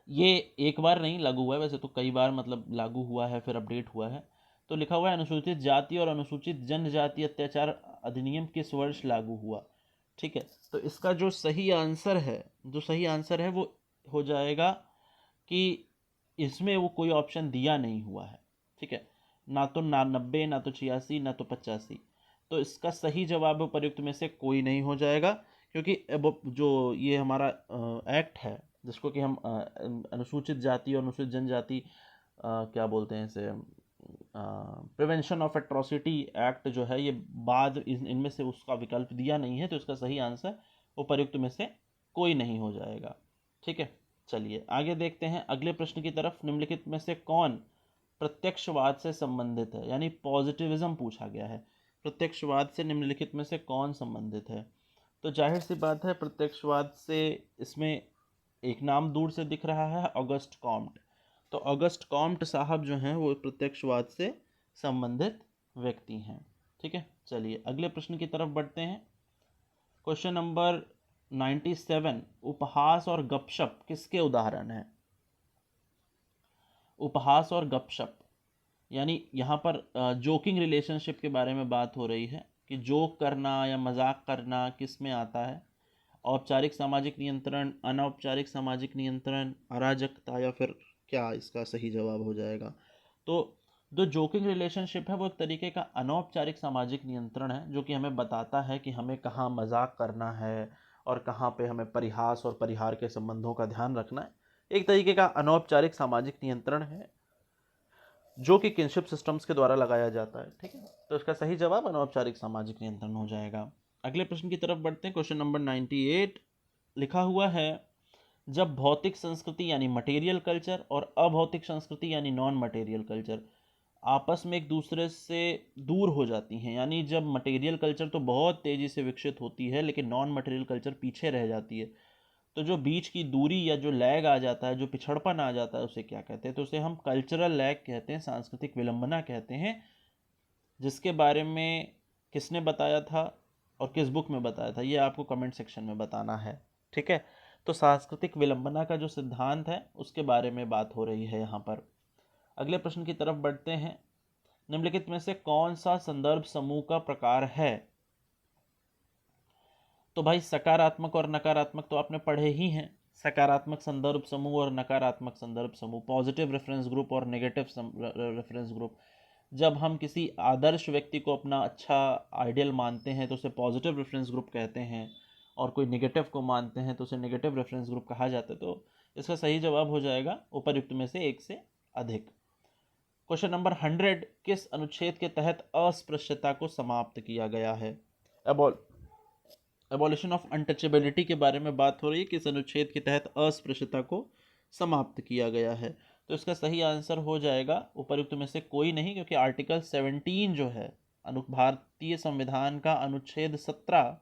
A: ये एक बार नहीं लागू हुआ है, वैसे तो कई बार मतलब लागू हुआ है फिर अपडेट हुआ है। तो लिखा हुआ है अनुसूचित जाति और अनुसूचित जनजाति अत्याचार अधिनियम किस वर्ष लागू हुआ? ठीक है, तो इसका जो सही आंसर है वो हो जाएगा कि इसमें वो कोई ऑप्शन दिया नहीं हुआ है। ठीक है, ना तो 90, ना तो 86, ना तो 85। तो इसका सही जवाब उपर्युक्त में से कोई नहीं हो जाएगा, क्योंकि अब जो ये हमारा एक्ट है जिसको कि हम अनुसूचित जाति और अनुसूचित जनजाति क्या बोलते हैं इसे, प्रिवेंशन ऑफ एट्रोसिटी एक्ट जो है, ये बाद इनमें से उसका विकल्प दिया नहीं है, तो इसका सही आंसर उपर्युक्त में से कोई नहीं हो जाएगा। ठीक है, चलिए आगे देखते हैं अगले प्रश्न की तरफ। निम्नलिखित में से कौन प्रत्यक्षवाद से संबंधित है? यानी पॉजिटिविज्म पूछा गया है। प्रत्यक्षवाद से निम्नलिखित में से कौन संबंधित है? तो जाहिर सी बात है प्रत्यक्षवाद से इसमें एक नाम दूर से दिख रहा है, ऑगस्ट कॉम्ट। तो ऑगस्ट कॉम्ट साहब जो हैं वो प्रत्यक्षवाद से संबंधित व्यक्ति हैं। ठीक है, चलिए अगले प्रश्न की तरफ बढ़ते हैं। Question number 97। उपहास और गपशप किसके उदाहरण हैं? उपहास और गपशप यानी यहाँ पर जोकिंग रिलेशनशिप के बारे में बात हो रही है कि जोक करना या मजाक करना किस में आता है? औपचारिक सामाजिक नियंत्रण, अनौपचारिक सामाजिक नियंत्रण, अराजकता, या फिर क्या इसका सही जवाब हो जाएगा? तो जो जोकिंग रिलेशनशिप है वो एक तरीके का अनौपचारिक सामाजिक नियंत्रण है, जो कि हमें बताता है कि हमें कहाँ मजाक करना है और कहाँ पे हमें परिहास और परिहार के संबंधों का ध्यान रखना है। एक तरीके का अनौपचारिक सामाजिक नियंत्रण है जो कि किनशिप सिस्टम्स के द्वारा लगाया जाता है। ठीक है, तो इसका सही जवाब अनौपचारिक सामाजिक नियंत्रण हो जाएगा। अगले प्रश्न की तरफ बढ़ते हैं। क्वेश्चन नंबर 98 लिखा हुआ है, जब भौतिक संस्कृति यानी मटेरियल कल्चर और अभौतिक संस्कृति यानी नॉन मटेरियल कल्चर आपस में एक दूसरे से दूर हो जाती हैं, यानी जब मटेरियल कल्चर तो बहुत तेज़ी से विकसित होती है लेकिन नॉन मटेरियल कल्चर पीछे रह जाती है, तो जो बीच की दूरी या जो लैग आ जाता है, जो पिछड़पन आ जाता है, उसे क्या कहते हैं? तो उसे हम कल्चरल लैग कहते हैं, सांस्कृतिक विलंबना कहते हैं, जिसके बारे में किसने बताया था और किस बुक में बताया था, ये आपको कमेंट सेक्शन में बताना है। ठीक है, तो सांस्कृतिक विलंबना का जो सिद्धांत है उसके बारे में बात हो रही है यहाँ पर। अगले प्रश्न की तरफ बढ़ते हैं। निम्नलिखित में से कौन सा संदर्भ समूह का प्रकार है? तो भाई सकारात्मक और नकारात्मक तो आपने पढ़े ही हैं। सकारात्मक संदर्भ समूह और नकारात्मक संदर्भ समूह, पॉजिटिव रेफरेंस ग्रुप और नेगेटिव रेफरेंस ग्रुप। जब हम किसी आदर्श व्यक्ति को अपना अच्छा आइडियल मानते हैं तो उसे पॉजिटिव रेफरेंस ग्रुप कहते हैं, और कोई नेगेटिव को मानते हैं तो उसे नेगेटिव रेफरेंस ग्रुप कहा जाता है। तो इसका सही जवाब हो जाएगा उपर्युक्त में से एक से अधिक। क्वेश्चन नंबर 100, किस अनुच्छेद के तहत अस्पृश्यता को समाप्त किया गया है? एबॉलिशन ऑफ अनटचेबिलिटी के बारे में बात हो रही है, किस अनुच्छेद के तहत अस्पृश्यता को समाप्त किया गया है? तो इसका सही आंसर हो जाएगा उपर्युक्त में से कोई नहीं, क्योंकि आर्टिकल 17 जो है भारतीय संविधान का अनुच्छेद 17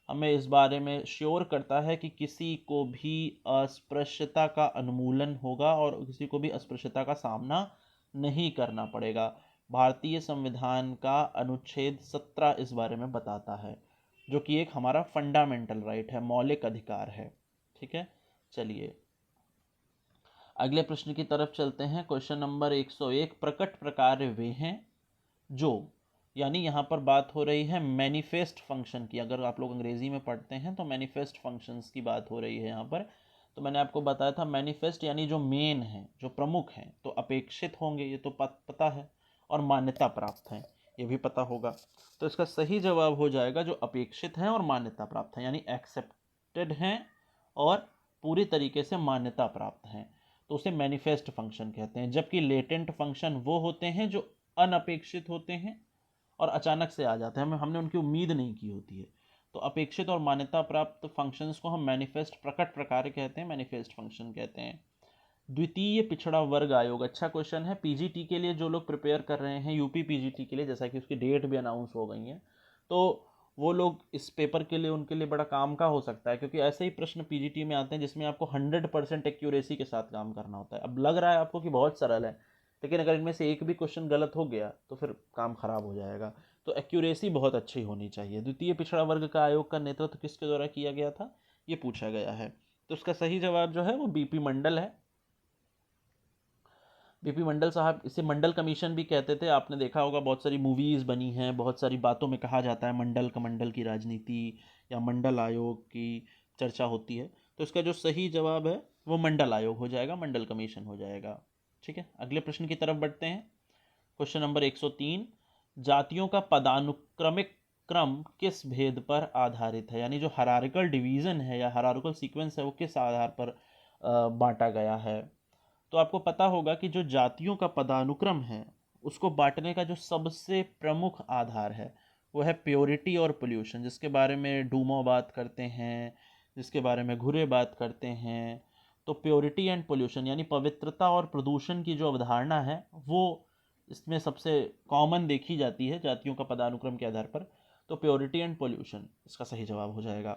A: हमें इस बारे में श्योर करता है कि किसी को भी अस्पृश्यता का उन्मूलन होगा और किसी को भी अस्पृश्यता का सामना नहीं करना पड़ेगा। भारतीय संविधान का अनुच्छेद 17 इस बारे में बताता है, जो कि एक हमारा फंडामेंटल राइट है, मौलिक अधिकार है। ठीक है, चलिए अगले प्रश्न की तरफ चलते हैं। क्वेश्चन नंबर 101, प्रकट प्रकार्य वे हैं जो, यानी यहाँ पर बात हो रही है मैनिफेस्ट फंक्शन की। अगर आप लोग अंग्रेजी में पढ़ते हैं तो मैनिफेस्ट फंक्शंस की बात हो रही है यहाँ पर। तो मैंने आपको बताया था मैनिफेस्ट यानी जो मेन है, जो प्रमुख हैं, तो अपेक्षित होंगे, ये तो पता है, और मान्यता प्राप्त हैं, ये भी पता होगा। तो इसका सही जवाब हो जाएगा जो अपेक्षित हैं और मान्यता प्राप्त हैं, यानी एक्सेप्टेड हैं और पूरी तरीके से मान्यता प्राप्त हैं, तो उसे मैनिफेस्ट फंक्शन कहते हैं। जबकि लेटेंट फंक्शन वो होते हैं जो अनपेक्षित होते हैं और अचानक से आ जाते हैं, हमने उनकी उम्मीद नहीं की होती है। तो अपेक्षित और मान्यता प्राप्त फंक्शंस को हम मैनिफेस्ट प्रकट प्रकार कहते हैं, मैनिफेस्ट फंक्शन कहते हैं। द्वितीय पिछड़ा वर्ग आयोग, अच्छा क्वेश्चन है। पीजीटी के लिए जो लोग प्रिपेयर कर रहे हैं, यूपी पीजीटी के लिए, जैसा कि उसकी डेट भी अनाउंस हो गई है, तो वो लोग इस पेपर के लिए, उनके लिए बड़ा काम का हो सकता है, क्योंकि ऐसे ही प्रश्न पीजीटी में आते हैं जिसमें आपको 100% एक्यूरेसी के साथ काम करना होता है। अब लग रहा है आपको कि बहुत सरल है, लेकिन अगर इनमें से एक भी क्वेश्चन गलत हो गया तो फिर काम खराब हो जाएगा। तो एक्यूरेसी बहुत अच्छी होनी चाहिए। द्वितीय पिछड़ा वर्ग का आयोग का नेतृत्व किसके द्वारा किया गया था, ये पूछा गया है। तो उसका सही जवाब जो है वो बीपी मंडल है। बीपी मंडल साहब, इसे मंडल कमीशन भी कहते थे। आपने देखा होगा बहुत सारी मूवीज़ बनी हैं, बहुत सारी बातों में कहा जाता है मंडल कमंडल की राजनीति या मंडल आयोग की चर्चा होती है। तो इसका जो सही जवाब है वो मंडल आयोग हो जाएगा, मंडल कमीशन हो जाएगा। ठीक है, अगले प्रश्न की तरफ बढ़ते हैं। क्वेश्चन नंबर 103, जातियों का पदानुक्रमिक क्रम किस भेद पर आधारित है? यानी जो हायरार्किकल डिवीज़न है या हायरार्किकल सीक्वेंस है वो किस आधार पर बांटा गया है? तो आपको पता होगा कि जो जातियों का पदानुक्रम है उसको बांटने का जो सबसे प्रमुख आधार है वो है प्योरिटी और पोल्यूशन, जिसके बारे में डूमो बात करते हैं, जिसके बारे में घुरे बात करते हैं। तो प्योरिटी एंड पोल्यूशन यानी पवित्रता और प्रदूषण की जो अवधारणा है वो इसमें सबसे कॉमन देखी जाती है जातियों का पदानुक्रम के आधार पर। तो प्योरिटी एंड पोल्यूशन इसका सही जवाब हो जाएगा।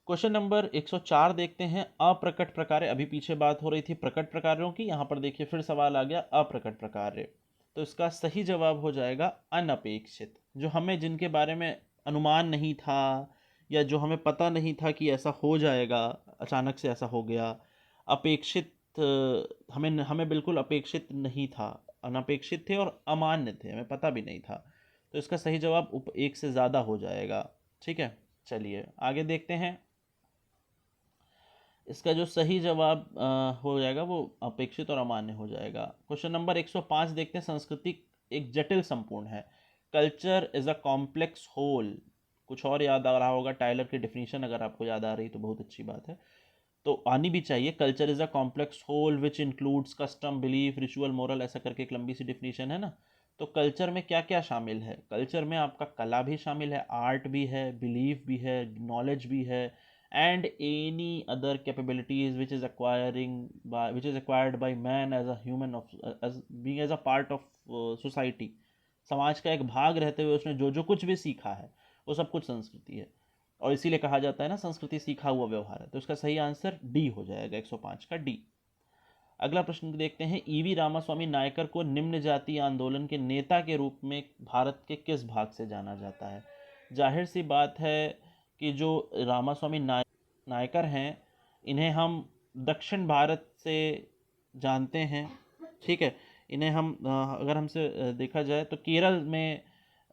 A: क्वेश्चन नंबर 104 देखते हैं, अप्रकट प्रकार्य। अभी पीछे बात हो रही थी प्रकट प्रकार्यों की, यहाँ पर देखिए फिर सवाल आ गया अप्रकट प्रकार्य। तो इसका सही जवाब हो जाएगा अनपेक्षित, जो हमें, जिनके बारे में अनुमान नहीं था या जो हमें पता नहीं था कि ऐसा हो जाएगा, अचानक से ऐसा हो गया। अपेक्षित हमें हमें बिल्कुल अपेक्षित नहीं था, अनपेक्षित थे और अमान्य थे, हमें पता भी नहीं था। तो इसका सही जवाब एक से ज़्यादा हो जाएगा। ठीक है, चलिए आगे देखते हैं। इसका जो सही जवाब हो जाएगा वो अपेक्षित और अमान्य हो जाएगा। क्वेश्चन नंबर 105 देखते हैं, संस्कृति एक जटिल संपूर्ण है। Culture is a complex whole. कुछ और याद आ रहा होगा, टाइलर की डेफिनेशन अगर आपको याद आ रही तो बहुत अच्छी बात है, तो आनी भी चाहिए। Culture is a complex whole which includes custom, belief, ritual, moral, ऐसा करके एक लंबी सी डेफिनेशन है ना। तो कल्चर में क्या क्या शामिल है? कल्चर में आपका कला भी शामिल है, आर्ट भी है, बिलीफ भी है, नॉलेज भी है, and any other capabilities which is acquired by man as a human of as being as a part of society। समाज का एक भाग रहते हुए उसने जो जो कुछ भी सीखा है वो सब कुछ संस्कृति है, और इसीलिए कहा जाता है ना संस्कृति सीखा हुआ व्यवहार है। तो इसका सही आंसर डी हो जाएगा, 105 का डी। अगला प्रश्न देखते हैं, ईवी रामास्वामी नायकर को निम्न जातीय आंदोलन के नेता के रूप में भारत के किस भाग से जाना जाता है? जाहिर सी बात है कि जो रामास्वामी नायकर हैं, इन्हें हम दक्षिण भारत से जानते हैं। ठीक है, इन्हें हम अगर हमसे देखा जाए तो केरल में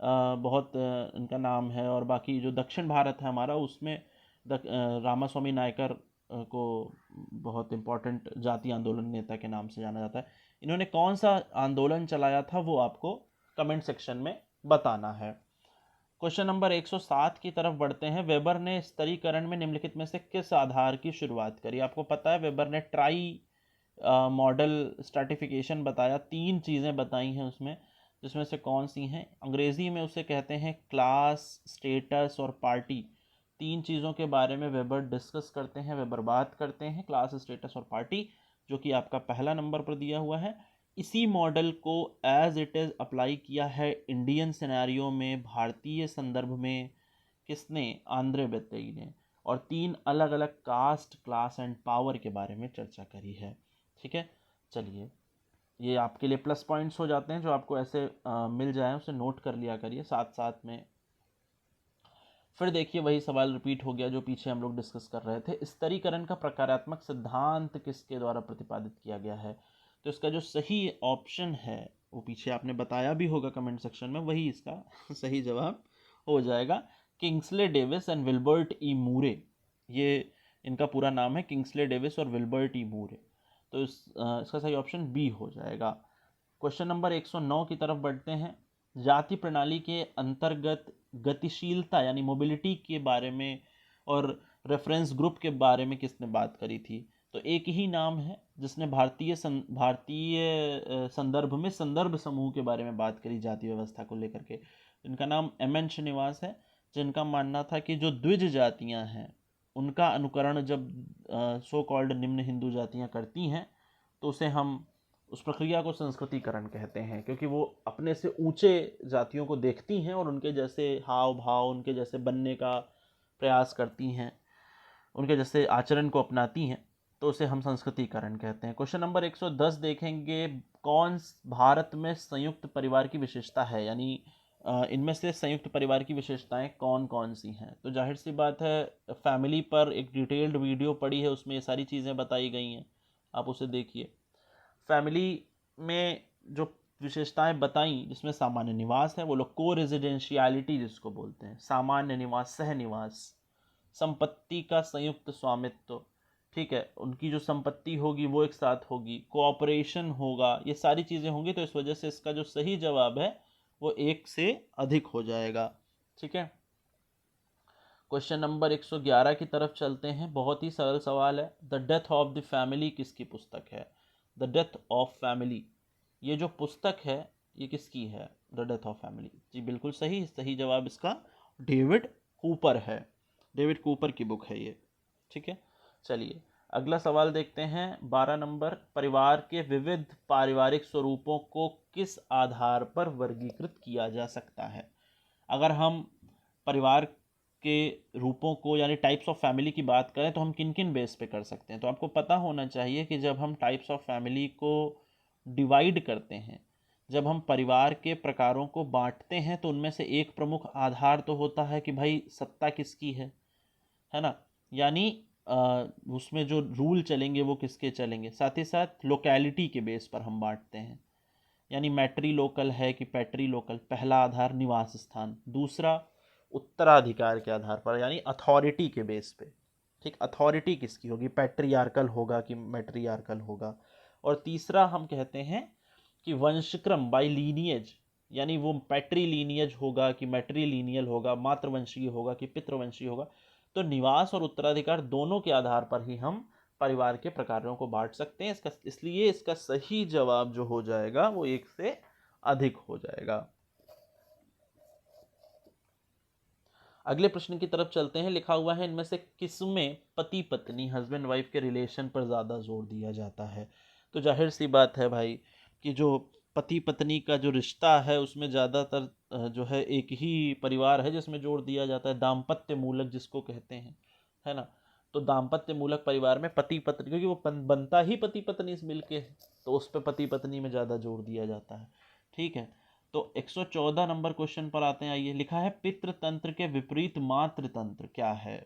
A: बहुत इनका नाम है। और बाकी जो दक्षिण भारत है हमारा, उसमें रामास्वामी नायकर को बहुत इम्पोर्टेंट जातीय आंदोलन नेता के नाम से जाना जाता है। इन्होंने कौन सा आंदोलन चलाया था वो आपको कमेंट सेक्शन में बताना है। क्वेश्चन नंबर 107 की तरफ बढ़ते हैं। वेबर ने स्तरीकरण में निम्नलिखित में से किस आधार की शुरुआत करी? आपको पता है वेबर ने ट्राई मॉडल स्ट्रैटिफिकेशन बताया, 3 चीज़ें बताई हैं उसमें, जिसमें से कौन सी हैं? अंग्रेज़ी में उसे कहते हैं क्लास, स्टेटस और पार्टी। 3 चीज़ों के बारे में वेबर डिस्कस करते हैं, वेबर बात करते हैं, क्लास, स्टेटस और पार्टी, जो कि आपका पहला नंबर पर दिया हुआ है। इसी मॉडल को एज इट इज़ अप्लाई किया है इंडियन सिनेरियो में, भारतीय संदर्भ में किसने? आंद्रे बेत्तेई ने। और 3 अलग अलग कास्ट, क्लास एंड पावर के बारे में चर्चा करी है। ठीक है, चलिए ये आपके लिए प्लस पॉइंट्स हो जाते हैं, जो आपको ऐसे मिल जाए उसे नोट कर लिया करिए साथ साथ में। फिर देखिए वही सवाल रिपीट हो गया जो पीछे हम लोग डिस्कस कर रहे थे। स्तरीकरण का प्रकारात्मक सिद्धांत किसके द्वारा प्रतिपादित किया गया है? तो इसका जो सही ऑप्शन है वो पीछे आपने बताया भी होगा कमेंट सेक्शन में, वही इसका सही जवाब हो जाएगा। किंग्सले डेविस एंड विल्बर्ट ई मूरे, ये इनका पूरा नाम है, किंग्सले डेविस और विल्बर्ट ई मूरे। तो इसका सही ऑप्शन बी हो जाएगा। क्वेश्चन नंबर 109 की तरफ बढ़ते हैं। जाति प्रणाली के अंतर्गत गतिशीलता यानी मोबिलिटी के बारे में और रेफरेंस ग्रुप के बारे में किसने बात करी थी? तो एक ही नाम है जिसने भारतीय संदर्भ में संदर्भ समूह के बारे में बात करी जाति व्यवस्था को लेकर के। इनका नाम एम.एन. श्रीनिवास है, जिनका मानना था कि जो द्विज जातियां हैं उनका अनुकरण जब सो कॉल्ड निम्न हिंदू जातियां करती हैं तो उसे हम उस प्रक्रिया को संस्कृतिकरण कहते हैं, क्योंकि वो अपने से ऊंचे जातियों को देखती हैं और उनके जैसे हाव भाव, उनके जैसे बनने का प्रयास करती हैं, उनके जैसे आचरण को अपनाती हैं, तो उसे हम संस्कृतिकरण कहते हैं। क्वेश्चन नंबर 110 देखेंगे। कौन भारत में संयुक्त परिवार की विशेषता है? यानी इनमें से संयुक्त परिवार की विशेषताएं कौन कौन सी हैं? तो जाहिर सी बात है, फैमिली पर एक डिटेल्ड वीडियो पड़ी है, उसमें ये सारी चीज़ें बताई गई हैं, आप उसे देखिए। फैमिली में जो विशेषताएं बताई, जिसमें सामान्य निवास है, वो लोग को रेजिडेंशियलिटी जिसको बोलते हैं, सामान्य निवास, सह निवास, संपत्ति का संयुक्त स्वामित्व, ठीक है, उनकी जो संपत्ति होगी वो एक साथ होगी, कोऑपरेशन होगा, ये सारी चीज़ें होंगी। तो इस वजह से इसका जो सही जवाब है वो 1 से अधिक हो जाएगा। ठीक है, क्वेश्चन नंबर 111 की तरफ चलते हैं। बहुत ही सरल सवाल है। The death of the family किसकी पुस्तक है? द डेथ ऑफ फैमिली, ये जो पुस्तक है ये किसकी है? द डेथ ऑफ फैमिली, जी बिल्कुल सही। सही जवाब इसका डेविड कूपर है, डेविड कूपर की बुक है ये। ठीक है, चलिए अगला सवाल देखते हैं। 12 नंबर, परिवार के विविध पारिवारिक स्वरूपों को किस आधार पर वर्गीकृत किया जा सकता है? अगर हम परिवार के रूपों को यानी टाइप्स ऑफ फैमिली की बात करें तो हम किन किन बेस पे कर सकते हैं? तो आपको पता होना चाहिए कि जब हम टाइप्स ऑफ फैमिली को डिवाइड करते हैं, जब हम परिवार के प्रकारों को बांटते हैं, तो उनमें से एक प्रमुख आधार तो होता है कि भाई सत्ता किसकी है ना, यानी उसमें जो रूल चलेंगे वो किसके चलेंगे। साथ ही साथ लोकेलिटी के बेस पर हम बांटते हैं, यानी मैट्री लोकल है कि पैट्री लोकल, पहला आधार निवास स्थान, दूसरा उत्तराधिकार के आधार पर यानी अथॉरिटी के बेस पे। ठीक, अथॉरिटी किसकी होगी, पैट्रियार्कल होगा कि मैट्रियार्कल होगा। और तीसरा हम कहते हैं कि वंशक्रम बाय लीनिएज, यानी वो पैट्री लीनिएज होगा कि मैट्री लीनियल होगा, मातृवंशीय होगा कि पितृवंशीय होगा। तो निवास और उत्तराधिकार दोनों के आधार पर ही हम परिवार के प्रकारों को बांट सकते हैं। इसलिए इसका सही जवाब जो हो जाएगा वो 1 से अधिक हो जाएगा। अगले प्रश्न की तरफ चलते हैं। लिखा हुआ है, इनमें से किसमें पति पत्नी, हस्बैंड वाइफ के रिलेशन पर ज़्यादा जोर दिया जाता है? तो जाहिर सी बात है भाई कि जो पति पत्नी का जो रिश्ता है उसमें ज़्यादातर जो है एक ही परिवार है जिसमें जोर दिया जाता है, दाम्पत्य मूलक जिसको कहते हैं, है ना। तो दाम्पत्य मूलक परिवार में पति पत्नी, क्योंकि वो बनता ही पति पत्नी से मिलके है, तो उस पर पति पत्नी में ज़्यादा जोर दिया जाता है। ठीक है, तो 114 नंबर क्वेश्चन पर आते हैं। आइए, लिखा है पितृतंत्र के विपरीत मातृतंत्र क्या है?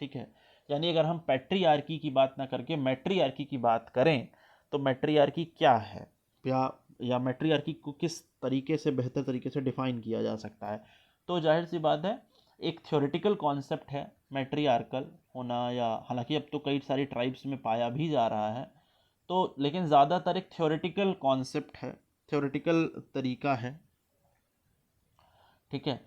A: ठीक है, यानी अगर हम पैट्रियार्की की बात ना करके मैट्रियार्की की बात करें तो मैट्रियार्की क्या है? या या मैट्रियार्की को किस तरीके से बेहतर तरीके से डिफाइन किया जा सकता है। तो जाहिर सी बात है, एक थ्योरेटिकल कॉन्सेप्ट है मैट्रियार्कल होना, या हालांकि अब तो कई सारी ट्राइब्स में पाया भी जा रहा है, तो लेकिन ज़्यादातर एक थ्योरेटिकल कॉन्सेप्ट है, थ्योरेटिकल तरीका है। ठीक है,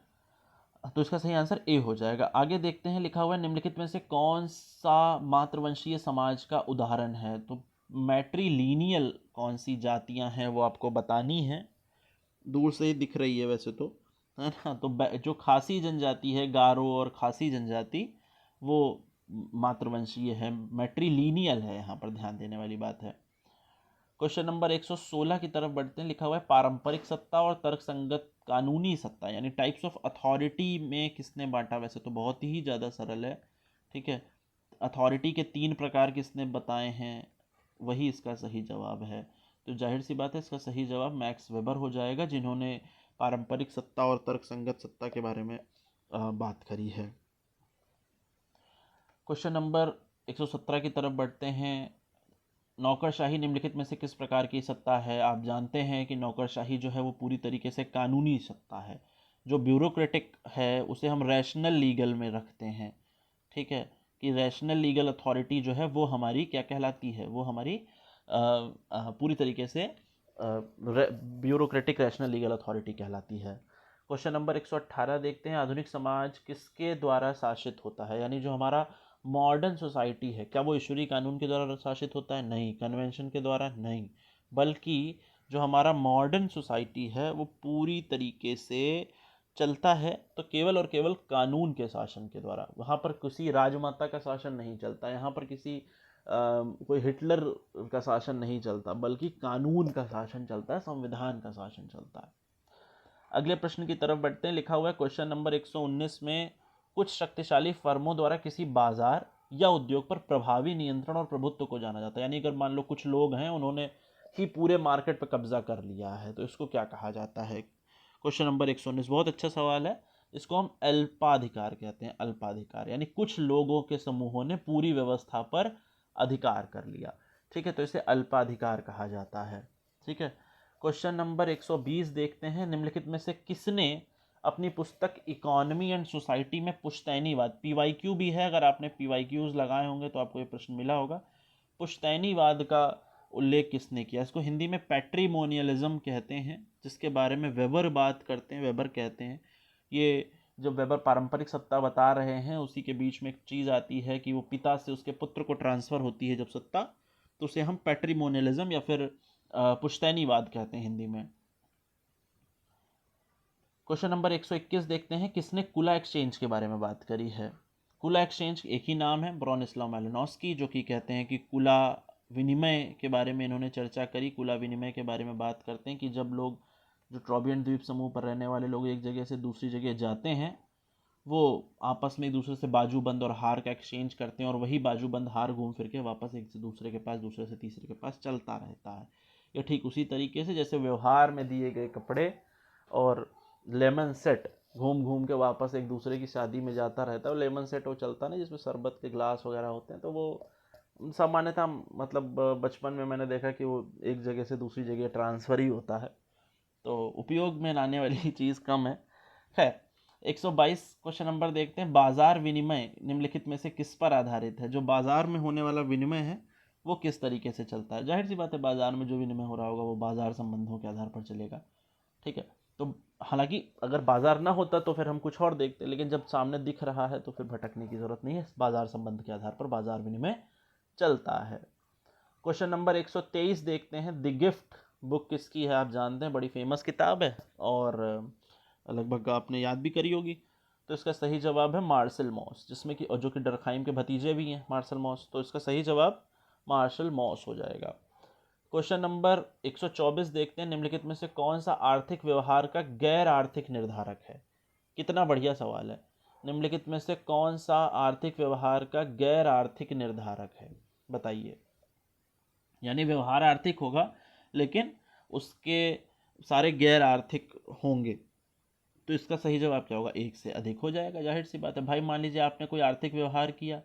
A: तो इसका सही आंसर ए हो जाएगा। आगे देखते हैं, लिखा हुआ है निम्नलिखित में से कौन सा मातृवंशीय समाज का उदाहरण है। तो मैट्रीलीनियल कौन सी जातियां हैं वो आपको बतानी है, दूर से ही दिख रही है वैसे तो, है ना। तो जो खासी जनजाति है, गारो और खासी जनजाति, वो मातृवंशीय है, मैट्रीलीनियल है, यहाँ पर ध्यान देने वाली बात है। क्वेश्चन नंबर 116 की तरफ बढ़ते हैं, लिखा हुआ है पारंपरिक सत्ता और तर्कसंगत कानूनी सत्ता यानी टाइप्स ऑफ अथॉरिटी में किसने बांटा। वैसे तो बहुत ही ज़्यादा सरल है। ठीक है, अथॉरिटी के 3 प्रकार किसने बताए हैं, वही इसका सही जवाब है। तो जाहिर सी बात है, इसका सही जवाब मैक्स वेबर हो जाएगा, जिन्होंने पारंपरिक सत्ता और तर्कसंगत सत्ता के बारे में बात करी है। क्वेश्चन नंबर 117 की तरफ बढ़ते हैं। नौकरशाही निम्नलिखित में से किस प्रकार की सत्ता है। आप जानते हैं कि नौकरशाही जो है वो पूरी तरीके से कानूनी सत्ता है। जो ब्यूरोक्रेटिक है उसे हम रैशनल लीगल में रखते हैं। ठीक है, कि रैशनल लीगल अथॉरिटी जो है वो हमारी क्या कहलाती है, वो हमारी पूरी तरीके से ब्यूरोक्रेटिक रैशनल लीगल अथॉरिटी कहलाती है। क्वेश्चन नंबर 118 देखते हैं, आधुनिक समाज किसके द्वारा शासित होता है। यानी जो हमारा मॉडर्न सोसाइटी है, क्या वो ईश्वरीय कानून के द्वारा शासित होता है? नहीं। कन्वेंशन के द्वारा? नहीं। बल्कि जो हमारा मॉडर्न सोसाइटी है वो पूरी तरीके से चलता है तो केवल और केवल कानून के शासन के द्वारा। वहाँ पर किसी राजमाता का शासन नहीं चलता, यहाँ पर किसी कोई हिटलर का शासन नहीं चलता, बल्कि कानून का शासन चलता है, संविधान का शासन चलता है। अगले प्रश्न की तरफ बढ़ते हैं, लिखा हुआ है क्वेश्चन नंबर 119 में कुछ शक्तिशाली फर्मों द्वारा किसी बाजार या उद्योग पर प्रभावी नियंत्रण और प्रभुत्व को जाना जाता है। यानी अगर मान लो कुछ लोग हैं, उन्होंने ही पूरे मार्केट पर कब्जा कर लिया है, तो इसको क्या कहा जाता है। क्वेश्चन नंबर 119 बहुत अच्छा सवाल है। इसको हम अल्पाधिकार कहते हैं। अल्पाधिकार यानी कुछ लोगों के समूहों ने पूरी व्यवस्था पर अधिकार कर लिया। ठीक है, तो इसे अल्पाधिकार कहा जाता है। ठीक है, क्वेश्चन नंबर 120 देखते हैं, निम्नलिखित में से किसने अपनी पुस्तक इकोनॉमी एंड सोसाइटी में पुश्तैनीवाद, पीवाईक्यू भी है, अगर आपने पीवाईक्यूज लगाए होंगे तो आपको ये प्रश्न मिला होगा, पुश्तैनीवाद का उल्लेख किसने किया। इसको हिंदी में पैट्रीमोनियलिज्म कहते हैं, जिसके बारे में वेबर बात करते हैं, वेबर कहते हैं। ये जब वेबर पारंपरिक सत्ता बता रहे हैं, उसी के बीच में एक चीज़ आती है कि वो पिता से उसके पुत्र को ट्रांसफ़र होती है जब सत्ता, तो उसे हम पैट्रीमोनियलिज्म या फिर पुश्तैनीवाद कहते हैं हिंदी में। क्वेश्चन नंबर 121 देखते हैं, किसने कुला एक्सचेंज के बारे में बात करी है। कुला एक्सचेंज एक ही नाम है, ब्रोनिस्लाव मैलिनोस्की, जो कि कहते हैं कि कुला विनिमय के बारे में इन्होंने चर्चा करी। कुला विनिमय के बारे में बात करते हैं कि जब लोग, जो ट्रॉबियन द्वीप समूह पर रहने वाले लोग एक जगह से दूसरी जगह जाते हैं, वो आपस में एक दूसरे से बाजूबंद और हार का एक्सचेंज करते हैं, और वही बाजूबंद हार घूम फिर के वापस एक से दूसरे के पास, दूसरे से तीसरे के पास चलता रहता है। ये ठीक उसी तरीके से जैसे व्यवहार में दिए गए कपड़े और लेमन सेट घूम घूम के वापस एक दूसरे की शादी में जाता रहता है। लेमन सेट वो चलता ना, जिसमें शरबत के ग्लास वगैरह होते हैं, तो वो सामान्यतः मतलब बचपन में मैंने देखा कि वो एक जगह से दूसरी जगह ट्रांसफ़र ही होता है, तो उपयोग में लाने वाली चीज़ कम है। खैर, 122 क्वेश्चन नंबर देखते हैं, बाजार विनिमय निम्नलिखित में से किस पर आधारित है। जो बाजार में होने वाला विनिमय है वो किस तरीके से चलता है। जाहिर सी बात है, बाजार में जो विनिमय हो रहा होगा वो बाजार संबंधों के आधार पर चलेगा। ठीक है, तो हालांकि अगर बाजार ना होता तो फिर हम कुछ और देखते, लेकिन जब सामने दिख रहा है तो फिर भटकने की जरूरत नहीं है, बाजार संबंध के आधार पर बाजार विनिमय चलता है। क्वेश्चन नंबर 123 देखते हैं, द गिफ्ट बुक किसकी है। आप जानते हैं, बड़ी फेमस किताब है और लगभग आपने याद भी करी होगी। तो इसका सही जवाब है मार्शल मॉस, जिसमें कि जो कि डरखाइम के भतीजे भी हैं मार्शल मॉस, तो इसका सही जवाब मार्शल मॉस हो जाएगा। क्वेश्चन नंबर 124 देखते हैं, निम्नलिखित में से कौन सा आर्थिक व्यवहार का गैर आर्थिक निर्धारक है। कितना बढ़िया सवाल है। निम्नलिखित में से कौन सा आर्थिक व्यवहार का गैर आर्थिक निर्धारक है, बताइए। यानी व्यवहार आर्थिक होगा लेकिन उसके सारे गैर आर्थिक होंगे, तो इसका सही जवाब क्या होगा, एक से अधिक हो जाएगा। जाहिर सी बात है भाई, मान लीजिए आपने कोई आर्थिक व्यवहार किया,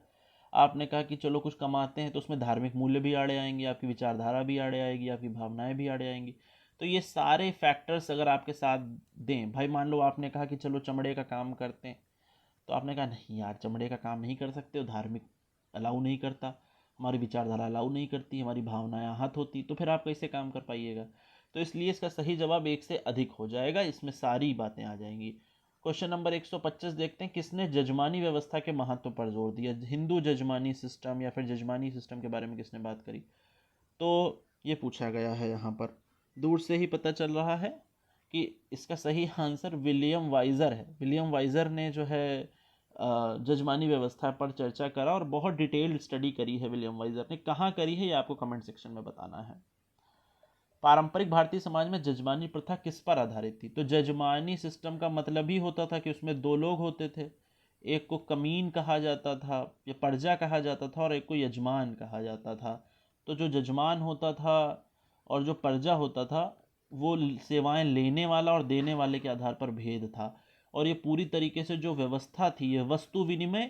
A: आपने कहा कि चलो कुछ कमाते हैं, तो उसमें धार्मिक मूल्य भी आड़े आएंगे, आपकी विचारधारा भी आड़े आएगी, आपकी भावनाएं भी आड़े आएंगी। तो ये सारे फैक्टर्स अगर आपके साथ दें, भाई मान लो आपने कहा कि चलो चमड़े का काम करते हैं, तो आपने कहा नहीं यार चमड़े का काम नहीं कर सकते, धार्मिक अलाउ नहीं करता, हमारी विचारधारा अलाउ नहीं करती, हमारी भावनाएं आहत होती, तो फिर आप कैसे काम कर पाइएगा। तो इसलिए इसका सही जवाब 1 से अधिक हो जाएगा, इसमें सारी बातें आ जाएंगी। क्वेश्चन नंबर 125 देखते हैं, किसने जजमानी व्यवस्था के महत्व पर जोर दिया। हिंदू जजमानी सिस्टम या फिर जजमानी सिस्टम के बारे में किसने बात करी, तो ये पूछा गया है यहाँ पर। दूर से ही पता चल रहा है कि इसका सही आंसर विलियम वाइजर है। विलियम वाइजर ने जो है जजमानी व्यवस्था पर चर्चा करा और बहुत डिटेल्ड स्टडी करी है विलियम वाइजर ने। कहाँ करी है ये आपको कमेंट सेक्शन में बताना है। पारंपरिक भारतीय समाज में जजमानी प्रथा किस पर आधारित थी, तो जजमानी सिस्टम का मतलब ही होता था कि उसमें 2 लोग होते थे, एक को कमीन कहा जाता था या पर्जा कहा जाता था और एक को यजमान कहा जाता था। तो जो जजमान होता था और जो पर्जा होता था वो सेवाएं लेने वाला और देने वाले के आधार पर भेद था, और ये पूरी तरीके से जो व्यवस्था थी ये वस्तु विनिमय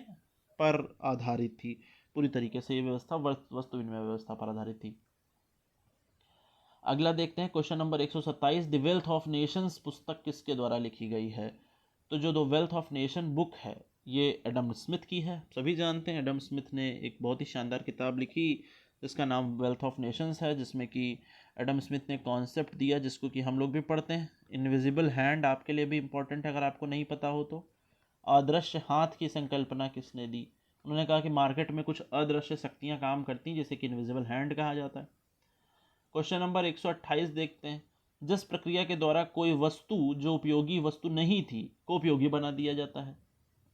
A: पर आधारित थी। पूरी तरीके से ये व्यवस्था वस्तु विनिमय व्यवस्था पर आधारित थी। अगला देखते हैं question number 127, the wealth of Nations पुस्तक किसके द्वारा लिखी गई है। तो जो the wealth of nation book है ये एडम स्मिथ की है। सभी जानते हैं एडम स्मिथ ने एक बहुत ही शानदार किताब लिखी जिसका नाम वेल्थ ऑफ नेशंस है, जिसमें कि एडम स्मिथ ने कॉन्सेप्ट दिया जिसको कि हम लोग भी पढ़ते हैं। इनविजिबल हैंड आपके लिए भी इंपॉर्टेंट है अगर आपको नहीं पता हो तो। अदृश्य हाथ की संकल्पना किसने दी, उन्होंने कहा कि मार्केट में कुछ अदृश्य शक्तियां काम करती हैं जिसे कि इनविजिबल हैंड कहा जाता है। क्वेश्चन नंबर 128 देखते हैं, जिस प्रक्रिया के द्वारा कोई वस्तु जो उपयोगी वस्तु नहीं थी को उपयोगी बना दिया जाता है।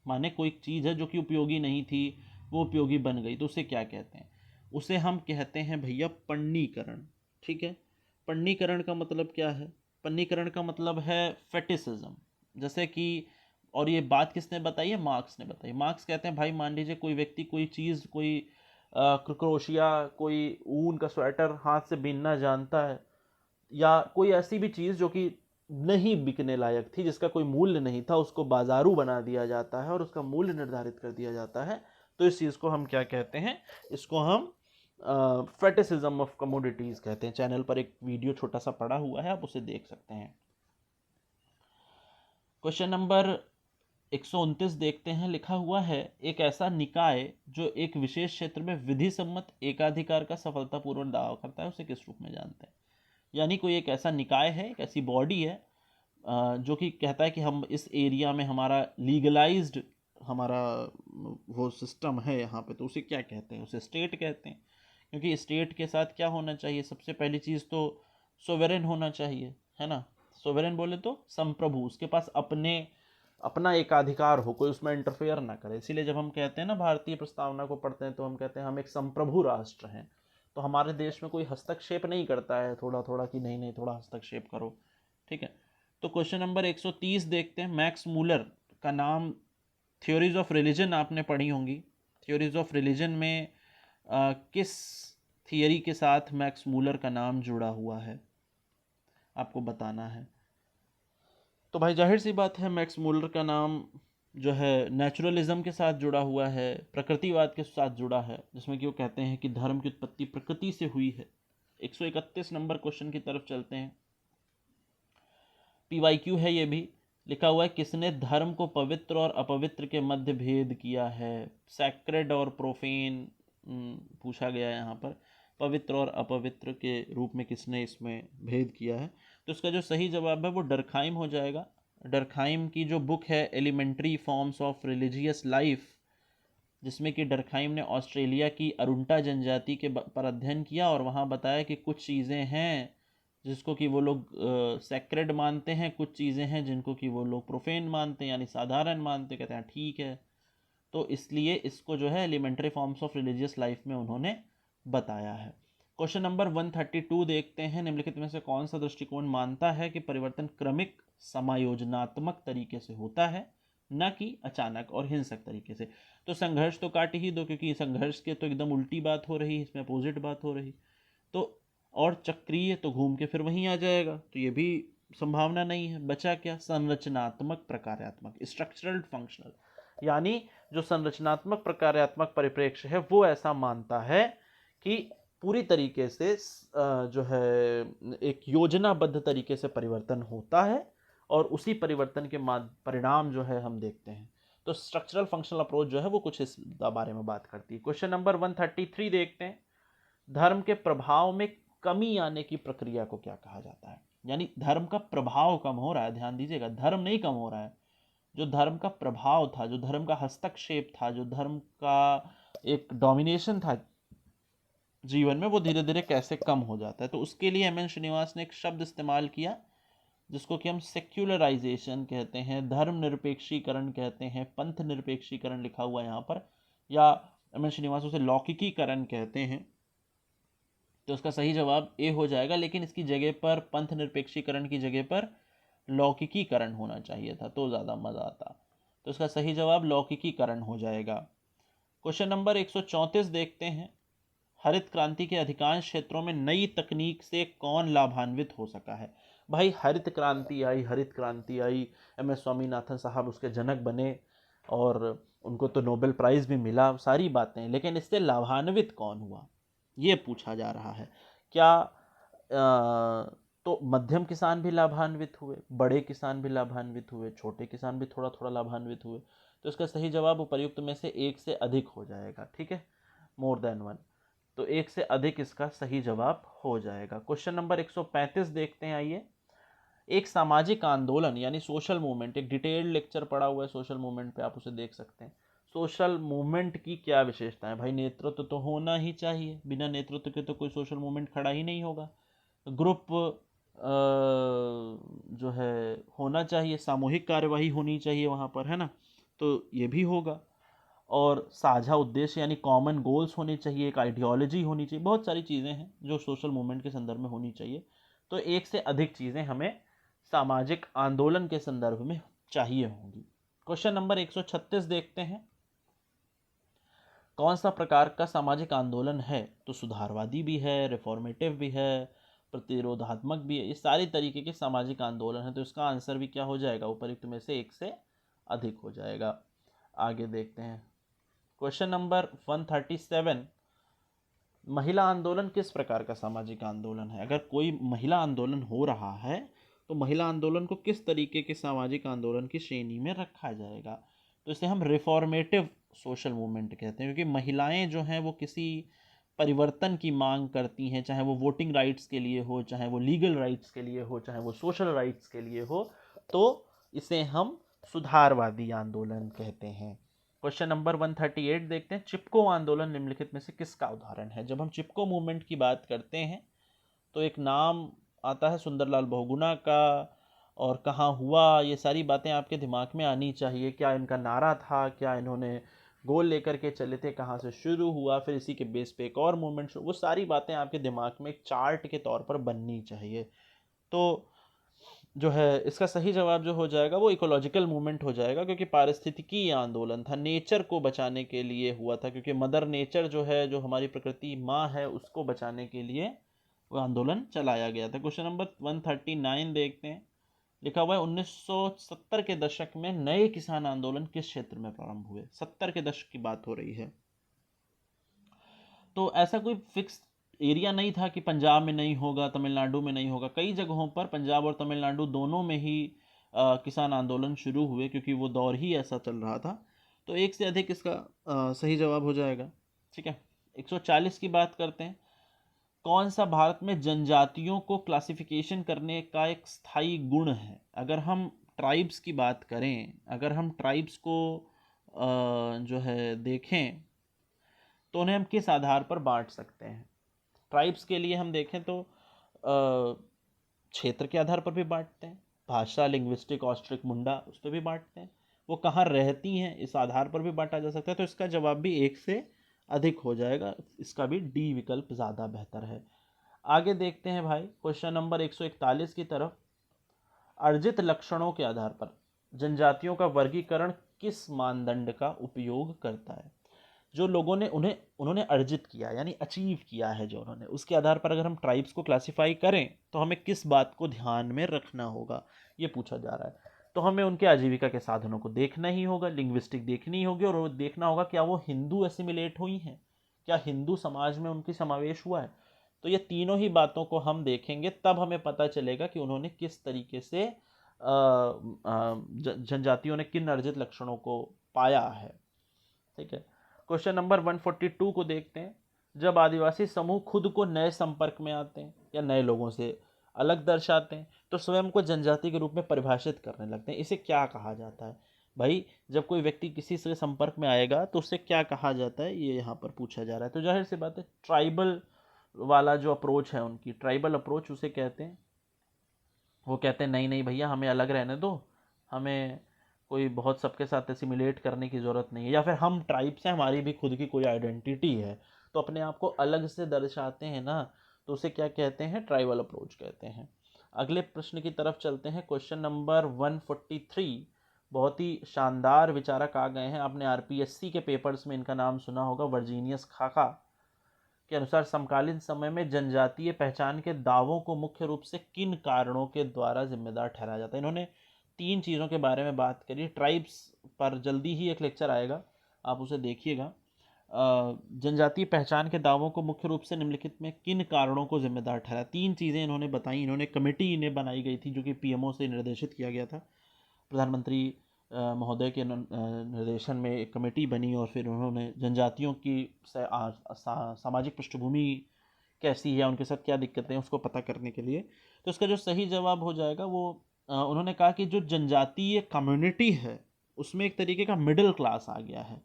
A: माने कोई चीज़ है जो कि उपयोगी नहीं थी वो उपयोगी बन गई, तो उसे क्या कहते हैं, उसे हम कहते हैं भैया पण्णीकरण। ठीक है, पण्णीकरण का मतलब क्या है, पण्णीकरण का मतलब है फेटिसिज्म। जैसे कि, और ये बात किसने बताई है, मार्क्स ने बताई। मार्क्स कहते हैं भाई मान लीजिए कोई व्यक्ति कोई चीज़, कोई क्रोशिया, कोई ऊन का स्वेटर हाथ से बीनना जानता है, या कोई ऐसी भी चीज़ जो कि नहीं बिकने लायक थी, जिसका कोई मूल्य नहीं था, उसको बाजारू बना दिया जाता है और उसका मूल्य निर्धारित कर दिया जाता है। तो इस चीज़ को हम क्या कहते हैं, इसको हम फेटिसिज्म ऑफ कमोडिटीज़ कहते हैं। चैनल पर एक वीडियो छोटा सा पड़ा हुआ है, आप उसे देख सकते हैं। क्वेश्चन नंबर 129 देखते हैं, लिखा हुआ है एक ऐसा निकाय जो एक विशेष क्षेत्र में विधि सम्मत एकाधिकार का सफलतापूर्वक दावा करता है उसे किस रूप में जानते हैं। यानी कोई एक ऐसा निकाय है, एक ऐसी बॉडी है जो कि कहता है कि हम इस एरिया में हमारा लीगलाइज्ड हमारा वो सिस्टम है यहाँ पे, तो उसे क्या कहते हैं, उसे स्टेट कहते हैं। क्योंकि स्टेट के साथ क्या होना चाहिए, सबसे पहली चीज़ तो सोवेरेन होना चाहिए, है ना। सोवेरेन बोले तो संप्रभु, उसके पास अपना एकाधिकार हो, कोई उसमें इंटरफेयर ना करे। इसीलिए जब हम कहते हैं ना भारतीय प्रस्तावना को पढ़ते हैं तो हम कहते हैं हम एक संप्रभु राष्ट्र हैं। तो हमारे देश में कोई हस्तक्षेप नहीं करता है थोड़ा थोड़ा कि नहीं नहीं थोड़ा हस्तक्षेप करो। ठीक है, तो क्वेश्चन नंबर 130 देखते हैं, मैक्स मूलर का नाम, थ्योरीज ऑफ रिलीजन आपने पढ़ी होंगी। थ्योरीज ऑफ रिलीजन में किस थियरी के साथ मैक्स मूलर का नाम जुड़ा हुआ है आपको बताना है। तो भाई जाहिर सी बात है मैक्स मूलर का नाम जो है नेचुरलिज्म के साथ जुड़ा हुआ है, प्रकृतिवाद के साथ जुड़ा है, जिसमें कि वो कहते हैं कि धर्म की उत्पत्ति प्रकृति से हुई है। 131 नंबर क्वेश्चन की तरफ चलते हैं, PYQ है ये भी। लिखा हुआ है किसने धर्म को पवित्र और अपवित्र के मध्य भेद किया है, सैक्रेड और प्रोफेन पूछा गया है यहाँ पर। पवित्र और अपवित्र के रूप में किसने इसमें भेद किया है, तो इसका जो सही जवाब है वो डरखाइम हो जाएगा। डरखाइम की जो बुक है elementary forms of religious life, जिसमें कि डरखाइम ने ऑस्ट्रेलिया की अरुंटा जनजाति के पर अध्ययन किया और वहाँ बताया कि कुछ चीज़ें हैं जिसको कि वो लोग सेक्रेड मानते हैं, कुछ चीज़ें हैं जिनको कि वो लोग प्रोफेन मानते हैं यानी साधारण मानते, कहते हैं ठीक है। तो इसलिए इसको जो है elementary forms of religious life में उन्होंने बताया है। क्वेश्चन नंबर 132 देखते हैं, निम्नलिखित में से कौन सा दृष्टिकोण मानता है कि परिवर्तन क्रमिक समायोजनात्मक तरीके से होता है, न कि अचानक और हिंसक तरीके से। तो संघर्ष तो काट ही दो, क्योंकि संघर्ष के तो एकदम उल्टी बात हो रही, इसमें अपोजिट बात हो रही। तो और चक्रीय तो घूम के फिर वहीं आ जाएगा, तो ये भी संभावना नहीं है। बचा क्या, संरचनात्मक प्रकार्यात्मक, स्ट्रक्चरल फंक्शनल। यानी जो संरचनात्मक प्रकार्यात्मक परिप्रेक्ष्य है वो ऐसा मानता है कि पूरी तरीके से जो है एक योजनाबद्ध तरीके से परिवर्तन होता है और उसी परिवर्तन के परिणाम जो है हम देखते हैं। तो स्ट्रक्चरल फंक्शनल अप्रोच जो है वो कुछ इस बारे में बात करती है। क्वेश्चन नंबर 133 देखते हैं, धर्म के प्रभाव में कमी आने की प्रक्रिया को क्या कहा जाता है। यानी धर्म का प्रभाव कम हो रहा है, ध्यान दीजिएगा, धर्म नहीं कम हो रहा है, जो धर्म का प्रभाव था, जो धर्म का हस्तक्षेप था, जो धर्म का एक डोमिनेशन था जीवन में, वो धीरे धीरे कैसे कम हो जाता है। तो उसके लिए एम एन श्रीनिवास ने एक शब्द इस्तेमाल किया जिसको कि हम सेक्युलराइजेशन कहते हैं, धर्म निरपेक्षीकरण कहते हैं, पंथ निरपेक्षीकरण लिखा हुआ है यहाँ पर, या एम एन श्रीनिवास उसे लौकिकीकरण कहते हैं। तो उसका सही जवाब ए हो जाएगा, लेकिन इसकी जगह पर पंथ निरपेक्षीकरण की जगह पर लौकिकीकरण होना चाहिए था तो ज़्यादा मज़ा आता। तो इसका सही जवाब लौकिकीकरण हो जाएगा। क्वेश्चन नंबर 134 देखते हैं, हरित क्रांति के अधिकांश क्षेत्रों में नई तकनीक से कौन लाभान्वित हो सका है। भाई हरित क्रांति आई, हरित क्रांति आई, एम एस स्वामीनाथन साहब उसके जनक बने और उनको तो नोबेल प्राइज़ भी मिला, सारी बातें, लेकिन इससे लाभान्वित कौन हुआ ये पूछा जा रहा है। क्या तो मध्यम किसान भी लाभान्वित हुए, बड़े किसान भी लाभान्वित हुए, छोटे किसान भी थोड़ा थोड़ा लाभान्वित हुए। तो इसका सही जवाब उपर्युक्त में से एक से अधिक हो जाएगा, ठीक है, मोर देन वन। तो एक से अधिक इसका सही जवाब हो जाएगा। क्वेश्चन नंबर 135 देखते हैं, आइए। एक सामाजिक आंदोलन यानी सोशल मूवमेंट, एक डिटेल्ड लेक्चर पड़ा हुआ है सोशल मूवमेंट पे, आप उसे देख सकते हैं। सोशल मूवमेंट की क्या विशेषता है। भाई नेतृत्व तो होना ही चाहिए, बिना नेतृत्व के तो कोई सोशल मूवमेंट खड़ा ही नहीं होगा। ग्रुप जो है होना चाहिए, सामूहिक कार्यवाही होनी चाहिए वहाँ पर, है ना, तो ये भी होगा। और साझा उद्देश्य यानी कॉमन गोल्स होने चाहिए, एक आइडियोलॉजी होनी चाहिए, बहुत सारी चीज़ें हैं जो सोशल मूवमेंट के संदर्भ में होनी चाहिए। तो एक से अधिक चीज़ें हमें सामाजिक आंदोलन के संदर्भ में चाहिए होंगी। क्वेश्चन नंबर 136 देखते हैं, कौन सा प्रकार का सामाजिक आंदोलन है। तो सुधारवादी भी है, रिफॉर्मेटिव भी है, प्रतिरोधात्मक भी है, ये सारी तरीके के सामाजिक आंदोलन है। तो इसका आंसर भी क्या हो जाएगा, उपयुक्त में से एक से अधिक हो जाएगा। आगे देखते हैं, क्वेश्चन नंबर 137, महिला आंदोलन किस प्रकार का सामाजिक आंदोलन है। अगर कोई महिला आंदोलन हो रहा है तो महिला आंदोलन को किस तरीके के सामाजिक आंदोलन की श्रेणी में रखा जाएगा। तो इसे हम रिफॉर्मेटिव सोशल मूवमेंट कहते हैं, क्योंकि महिलाएं जो हैं वो किसी परिवर्तन की मांग करती हैं, चाहे वो वोटिंग राइट्स के लिए हो, चाहे वो लीगल राइट्स के लिए हो, चाहे वो सोशल राइट्स के लिए हो। तो इसे हम सुधारवादी आंदोलन कहते हैं। क्वेश्चन नंबर 138 देखते हैं, चिपको आंदोलन निम्नलिखित में से किसका उदाहरण है। जब हम चिपको मूवमेंट की बात करते हैं तो एक नाम आता है सुंदरलाल बहुगुणा का, और कहाँ हुआ, ये सारी बातें आपके दिमाग में आनी चाहिए। क्या इनका नारा था, क्या इन्होंने गोल लेकर के चले थे, कहाँ से शुरू हुआ, फिर इसी के बेस पे एक और मूवमेंट, वो सारी बातें आपके दिमाग में एक चार्ट के तौर पर बननी चाहिए। तो जो है इसका सही जवाब जो हो जाएगा वो इकोलॉजिकल मूवमेंट हो जाएगा, क्योंकि पारिस्थितिकी आंदोलन था, नेचर को बचाने के लिए हुआ था, क्योंकि मदर नेचर जो है, जो हमारी प्रकृति माँ है, उसको बचाने के लिए वो आंदोलन चलाया गया था। क्वेश्चन नंबर 139 देखते हैं, लिखा हुआ है 1970 के दशक में नए किसान आंदोलन किस क्षेत्र में प्रारंभ हुए। 70 के दशक की बात हो रही है, तो ऐसा कोई फिक्स एरिया नहीं था कि पंजाब में नहीं होगा, तमिलनाडु में नहीं होगा। कई जगहों पर पंजाब और तमिलनाडु दोनों में ही किसान आंदोलन शुरू हुए, क्योंकि वो दौर ही ऐसा चल रहा था। तो एक से अधिक इसका सही जवाब हो जाएगा, ठीक है। 140 की बात करते हैं, कौन सा भारत में जनजातियों को क्लासिफिकेशन करने का एक स्थायी गुण है। अगर हम ट्राइब्स की बात करें, अगर हम ट्राइब्स को जो है देखें तो उन्हें हम किस आधार पर बांट सकते हैं। ट्राइब्स के लिए हम देखें तो क्षेत्र के आधार पर भी बांटते हैं, भाषा, लिंग्विस्टिक, ऑस्ट्रिक, मुंडा, उस पर भी बांटते हैं, वो कहाँ रहती हैं इस आधार पर भी बांटा जा सकता है। तो इसका जवाब भी एक से अधिक हो जाएगा, इसका भी डी विकल्प ज़्यादा बेहतर है। आगे देखते हैं भाई, क्वेश्चन नंबर 141 की तरफ, अर्जित लक्षणों के आधार पर जनजातियों का वर्गीकरण किस मानदंड का उपयोग करता है। जो लोगों ने उन्होंने अर्जित किया यानी अचीव किया है जो उन्होंने, उसके आधार पर अगर हम ट्राइब्स को क्लासिफाई करें तो हमें किस बात को ध्यान में रखना होगा, ये पूछा जा रहा है। तो हमें उनके आजीविका के साधनों को देखना ही होगा, लिंग्विस्टिक देखनी होगी, और वो देखना होगा क्या वो हिंदू एसिमिलेट हुई हैं, क्या हिंदू समाज में उनकी समावेश हुआ है? तो ये तीनों ही बातों को हम देखेंगे, तब हमें पता चलेगा कि उन्होंने किस तरीके से जनजातियों ने किन अर्जित लक्षणों को पाया है। ठीक है, क्वेश्चन नंबर 142 को देखते हैं। जब आदिवासी समूह खुद को नए संपर्क में आते हैं या नए लोगों से अलग दर्शाते हैं तो स्वयं को जनजाति के रूप में परिभाषित करने लगते हैं। इसे क्या कहा जाता है? भाई, जब कोई व्यक्ति किसी से संपर्क में आएगा तो उससे क्या कहा जाता है, ये यहाँ पर पूछा जा रहा है। तो जाहिर सी बात है, ट्राइबल वाला जो अप्रोच है उनकी, ट्राइबल अप्रोच उसे कहते हैं। वो कहते हैं नहीं नहीं भैया, हमें अलग रहने दो, हमें कोई बहुत सबके साथ एसिमिलेट करने की ज़रूरत नहीं है, या फिर हम ट्राइब से, हमारी भी खुद की कोई आइडेंटिटी है, तो अपने आप को अलग से दर्शाते हैं ना, तो उसे क्या कहते हैं? ट्राइबल अप्रोच कहते हैं। अगले प्रश्न की तरफ चलते हैं, क्वेश्चन नंबर 143। बहुत ही शानदार विचारक आ गए हैं, आपने आरपीएससी के पेपर्स में इनका नाम सुना होगा, वर्जीनियस खाका के अनुसार समकालीन समय में जनजातीय पहचान के दावों को मुख्य रूप से किन कारणों के द्वारा जिम्मेदार ठहराया जाता है? इन्होंने 3 चीज़ों के बारे में बात करी। ट्राइब्स पर जल्दी ही एक लेक्चर आएगा, आप उसे देखिएगा। जनजातीय पहचान के दावों को मुख्य रूप से निम्नलिखित में किन कारणों को जिम्मेदार ठहराया? 3 चीज़ें इन्होंने बताई। इन्होंने कमेटी इन्हें बनाई गई थी जो कि पीएमओ से निर्देशित किया गया था। प्रधानमंत्री महोदय के निर्देशन में एक कमेटी बनी और फिर उन्होंने जनजातियों की सामाजिक पृष्ठभूमि कैसी है, उनके साथ क्या दिक्कतें हैं, उसको पता करने के लिए। तो इसका जो सही जवाब हो जाएगा वो उन्होंने कहा कि जो जनजातीय कम्युनिटी है उसमें एक तरीके का मिडिल क्लास आ गया है,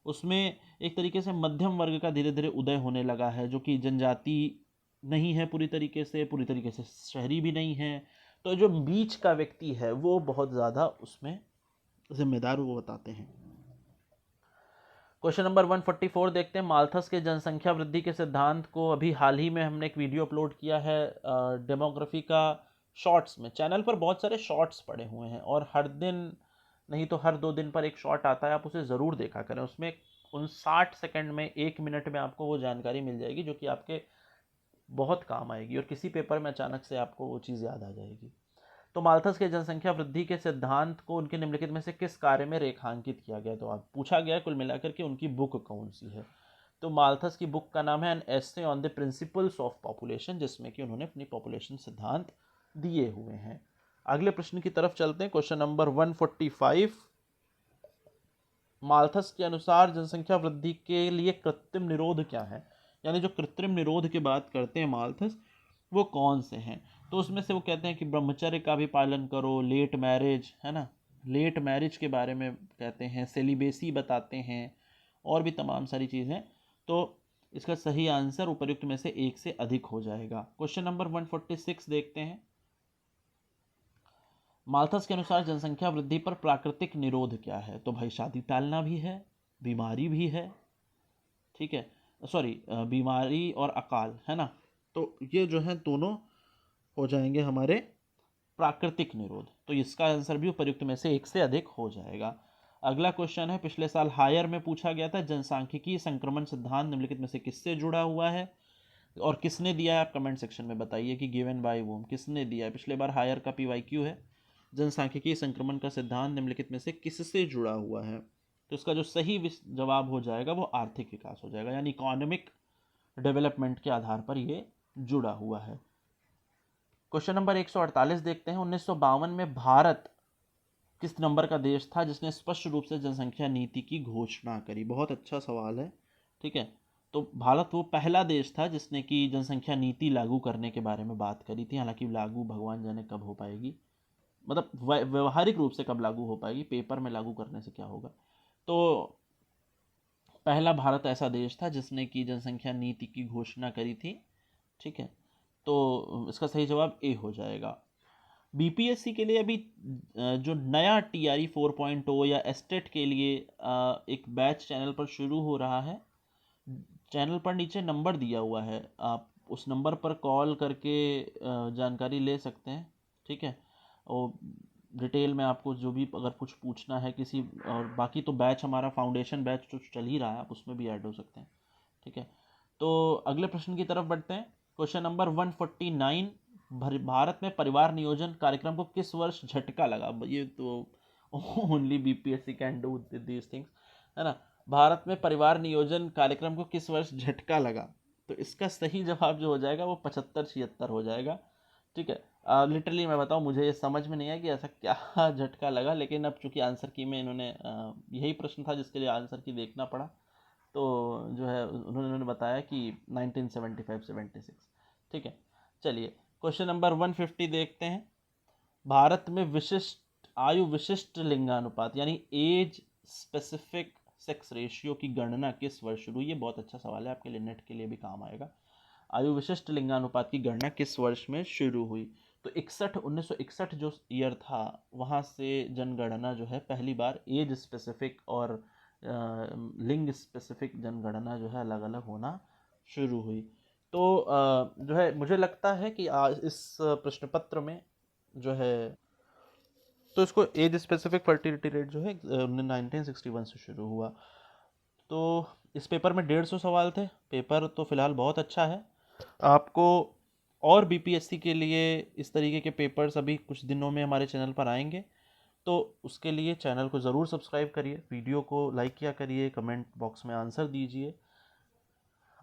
A: उसमें एक तरीके से मध्यम वर्ग का धीरे धीरे उदय होने लगा है, जो कि जनजाति नहीं है पूरी तरीके से शहरी भी नहीं है। तो जो बीच का व्यक्ति है वो बहुत ज़्यादा उसमें जिम्मेदार वो बताते हैं। क्वेश्चन नंबर 144 देखते हैं। माल्थस के जनसंख्या वृद्धि के सिद्धांत को अभी हाल ही में हमने एक वीडियो अपलोड किया है डेमोग्राफी का, शॉर्ट्स में। चैनल पर बहुत सारे शॉर्ट्स पड़े हुए हैं और हर दिन नहीं तो हर 2 दिन पर एक शॉर्ट आता है, आप उसे ज़रूर देखा करें। उसमें 59 सेकंड में, 1 मिनट में आपको वो जानकारी मिल जाएगी जो कि आपके बहुत काम आएगी और किसी पेपर में अचानक से आपको वो चीज़ याद आ जाएगी। तो माल्थस के जनसंख्या वृद्धि के सिद्धांत को उनके निम्नलिखित में से किस कार्य में रेखांकित किया गया? तो आप पूछा गया कुल मिलाकर के उनकी बुक कौन सी है। तो माल्थस की बुक का नाम है an essay on the principles of population, जिसमें कि उन्होंने अपनी पॉपुलेशन सिद्धांत दिए हुए हैं। अगले प्रश्न की तरफ चलते हैं, क्वेश्चन नंबर 145। माल्थस के अनुसार जनसंख्या वृद्धि के लिए कृत्रिम निरोध क्या है? यानी जो कृत्रिम निरोध की बात करते हैं माल्थस, वो कौन से हैं? तो उसमें से वो कहते हैं कि ब्रह्मचर्य का भी पालन करो, लेट मैरिज, है ना, लेट मैरिज के बारे में कहते हैं, सेलिबेसी बताते हैं, और भी तमाम सारी चीज़ें। तो इसका सही आंसर उपर्युक्त में से एक से अधिक हो जाएगा। क्वेश्चन नंबर 146 देखते हैं। माल्थस के अनुसार जनसंख्या वृद्धि पर प्राकृतिक निरोध क्या है? तो भाई शादी टालना भी है, बीमारी भी है, ठीक है, सॉरी, बीमारी और अकाल, है ना। तो ये जो है दोनों हो जाएंगे हमारे प्राकृतिक निरोध। तो इसका आंसर भी उपर्युक्त में से एक से अधिक हो जाएगा। अगला क्वेश्चन है, पिछले साल हायर में पूछा गया था, जनसांख्यिकी संक्रमण सिद्धांत निम्नलिखित में से किससे जुड़ा हुआ है? और किसने दिया है, आप कमेंट सेक्शन में बताइए कि गिवन बाय वूम, किसने दिया है। पिछले बार हायर का पीवाईक्यू है, जनसांख्यिकी संक्रमण का सिद्धांत निम्नलिखित में से किससे जुड़ा हुआ है? तो इसका जो सही जवाब हो जाएगा वो आर्थिक विकास हो जाएगा, यानी इकोनॉमिक डेवलपमेंट के आधार पर ये जुड़ा हुआ है। क्वेश्चन नंबर 148 देखते हैं। 1952 में भारत किस नंबर का देश था जिसने स्पष्ट रूप से जनसंख्या नीति की घोषणा करी? बहुत अच्छा सवाल है, ठीक है। तो भारत वो पहला देश था जिसने की जनसंख्या नीति लागू करने के बारे में बात करी थी। हालांकि लागू भगवान जाने कब हो पाएगी, मतलब व्यवहारिक रूप से कब लागू हो पाएगी, पेपर में लागू करने से क्या होगा। तो पहला भारत ऐसा देश था जिसने की जनसंख्या नीति की घोषणा करी थी, ठीक है। तो इसका सही जवाब ए हो जाएगा। बीपीएससी के लिए अभी जो नया टीआरई 4.0 या एस्टेट के लिए एक बैच चैनल पर शुरू हो रहा है। चैनल पर नीचे नंबर दिया हुआ है, आप उस नंबर पर कॉल करके जानकारी ले सकते हैं, ठीक है। और डिटेल में आपको जो भी अगर कुछ पूछना है किसी, और बाकी तो बैच हमारा फाउंडेशन बैच जो चल ही रहा है, आप उसमें भी ऐड हो सकते हैं, ठीक है। तो अगले प्रश्न की तरफ बढ़ते हैं। Question number 149। भारत में परिवार नियोजन कार्यक्रम को किस वर्ष झटका लगा? ये तो only BPSC can do this things, है ना। भारत में परिवार नियोजन कार्यक्रम को किस वर्ष झटका लगा? तो इसका सही जवाब जो हो जाएगा वो 75-76 हो जाएगा। ठीक है। लिटरली मैं बताऊँ, मुझे ये समझ में नहीं आया कि ऐसा क्या झटका लगा, लेकिन अब चूंकि आंसर की में इन्होंने यही प्रश्न था जिसके लिए आंसर की देखना पड़ा, तो जो है उन्होंने बताया कि 1975-76। ठीक है। चलिए क्वेश्चन नंबर 150 देखते हैं। भारत में आयु विशिष्ट लिंगानुपात यानी एज स्पेसिफिक सेक्स रेशियो की गणना किस वर्ष शुरू हुई? ये बहुत अच्छा सवाल है, आपके लिए नेट के लिए भी काम आएगा। आयु विशिष्ट लिंगानुपात की गणना किस वर्ष में शुरू हुई? तो 1961 जो ईयर था, वहाँ से जनगणना जो है पहली बार एज स्पेसिफिक और लिंग स्पेसिफिक जनगणना जो है अलग अलग होना शुरू हुई। तो जो है मुझे लगता है कि आज इस प्रश्न पत्र में जो है, तो इसको एज स्पेसिफिक फर्टिलिटी रेट जो है 1961 से शुरू हुआ। तो इस पेपर में 150 सवाल थे। पेपर तो फिलहाल बहुत अच्छा है। आपको और बीपीएससी के लिए इस तरीके के पेपर्स अभी कुछ दिनों में हमारे चैनल पर आएंगे, तो उसके लिए चैनल को ज़रूर सब्सक्राइब करिए, वीडियो को लाइक किया करिए, कमेंट बॉक्स में आंसर दीजिए।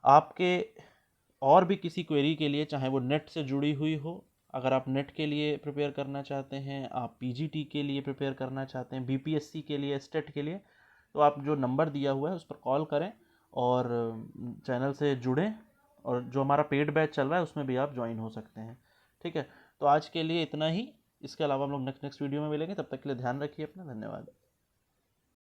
A: आपके और भी किसी क्वेरी के लिए, चाहे वो नेट से जुड़ी हुई हो, अगर आप नेट के लिए प्रिपेयर करना चाहते हैं, आप पीजीटी के लिए प्रिपेयर करना चाहते हैं, बीपीएससी के लिए, स्टेट के लिए, तो आप जो नंबर दिया हुआ है उस पर कॉल करें और चैनल से जुड़ें, और जो हमारा पेड बैच चल रहा है उसमें भी आप ज्वाइन हो सकते हैं। ठीक है। तो आज के लिए इतना ही। इसके अलावा हम लोग नेक्स्ट वीडियो में मिलेंगे। तब तक के लिए ध्यान रखिए अपना। धन्यवाद।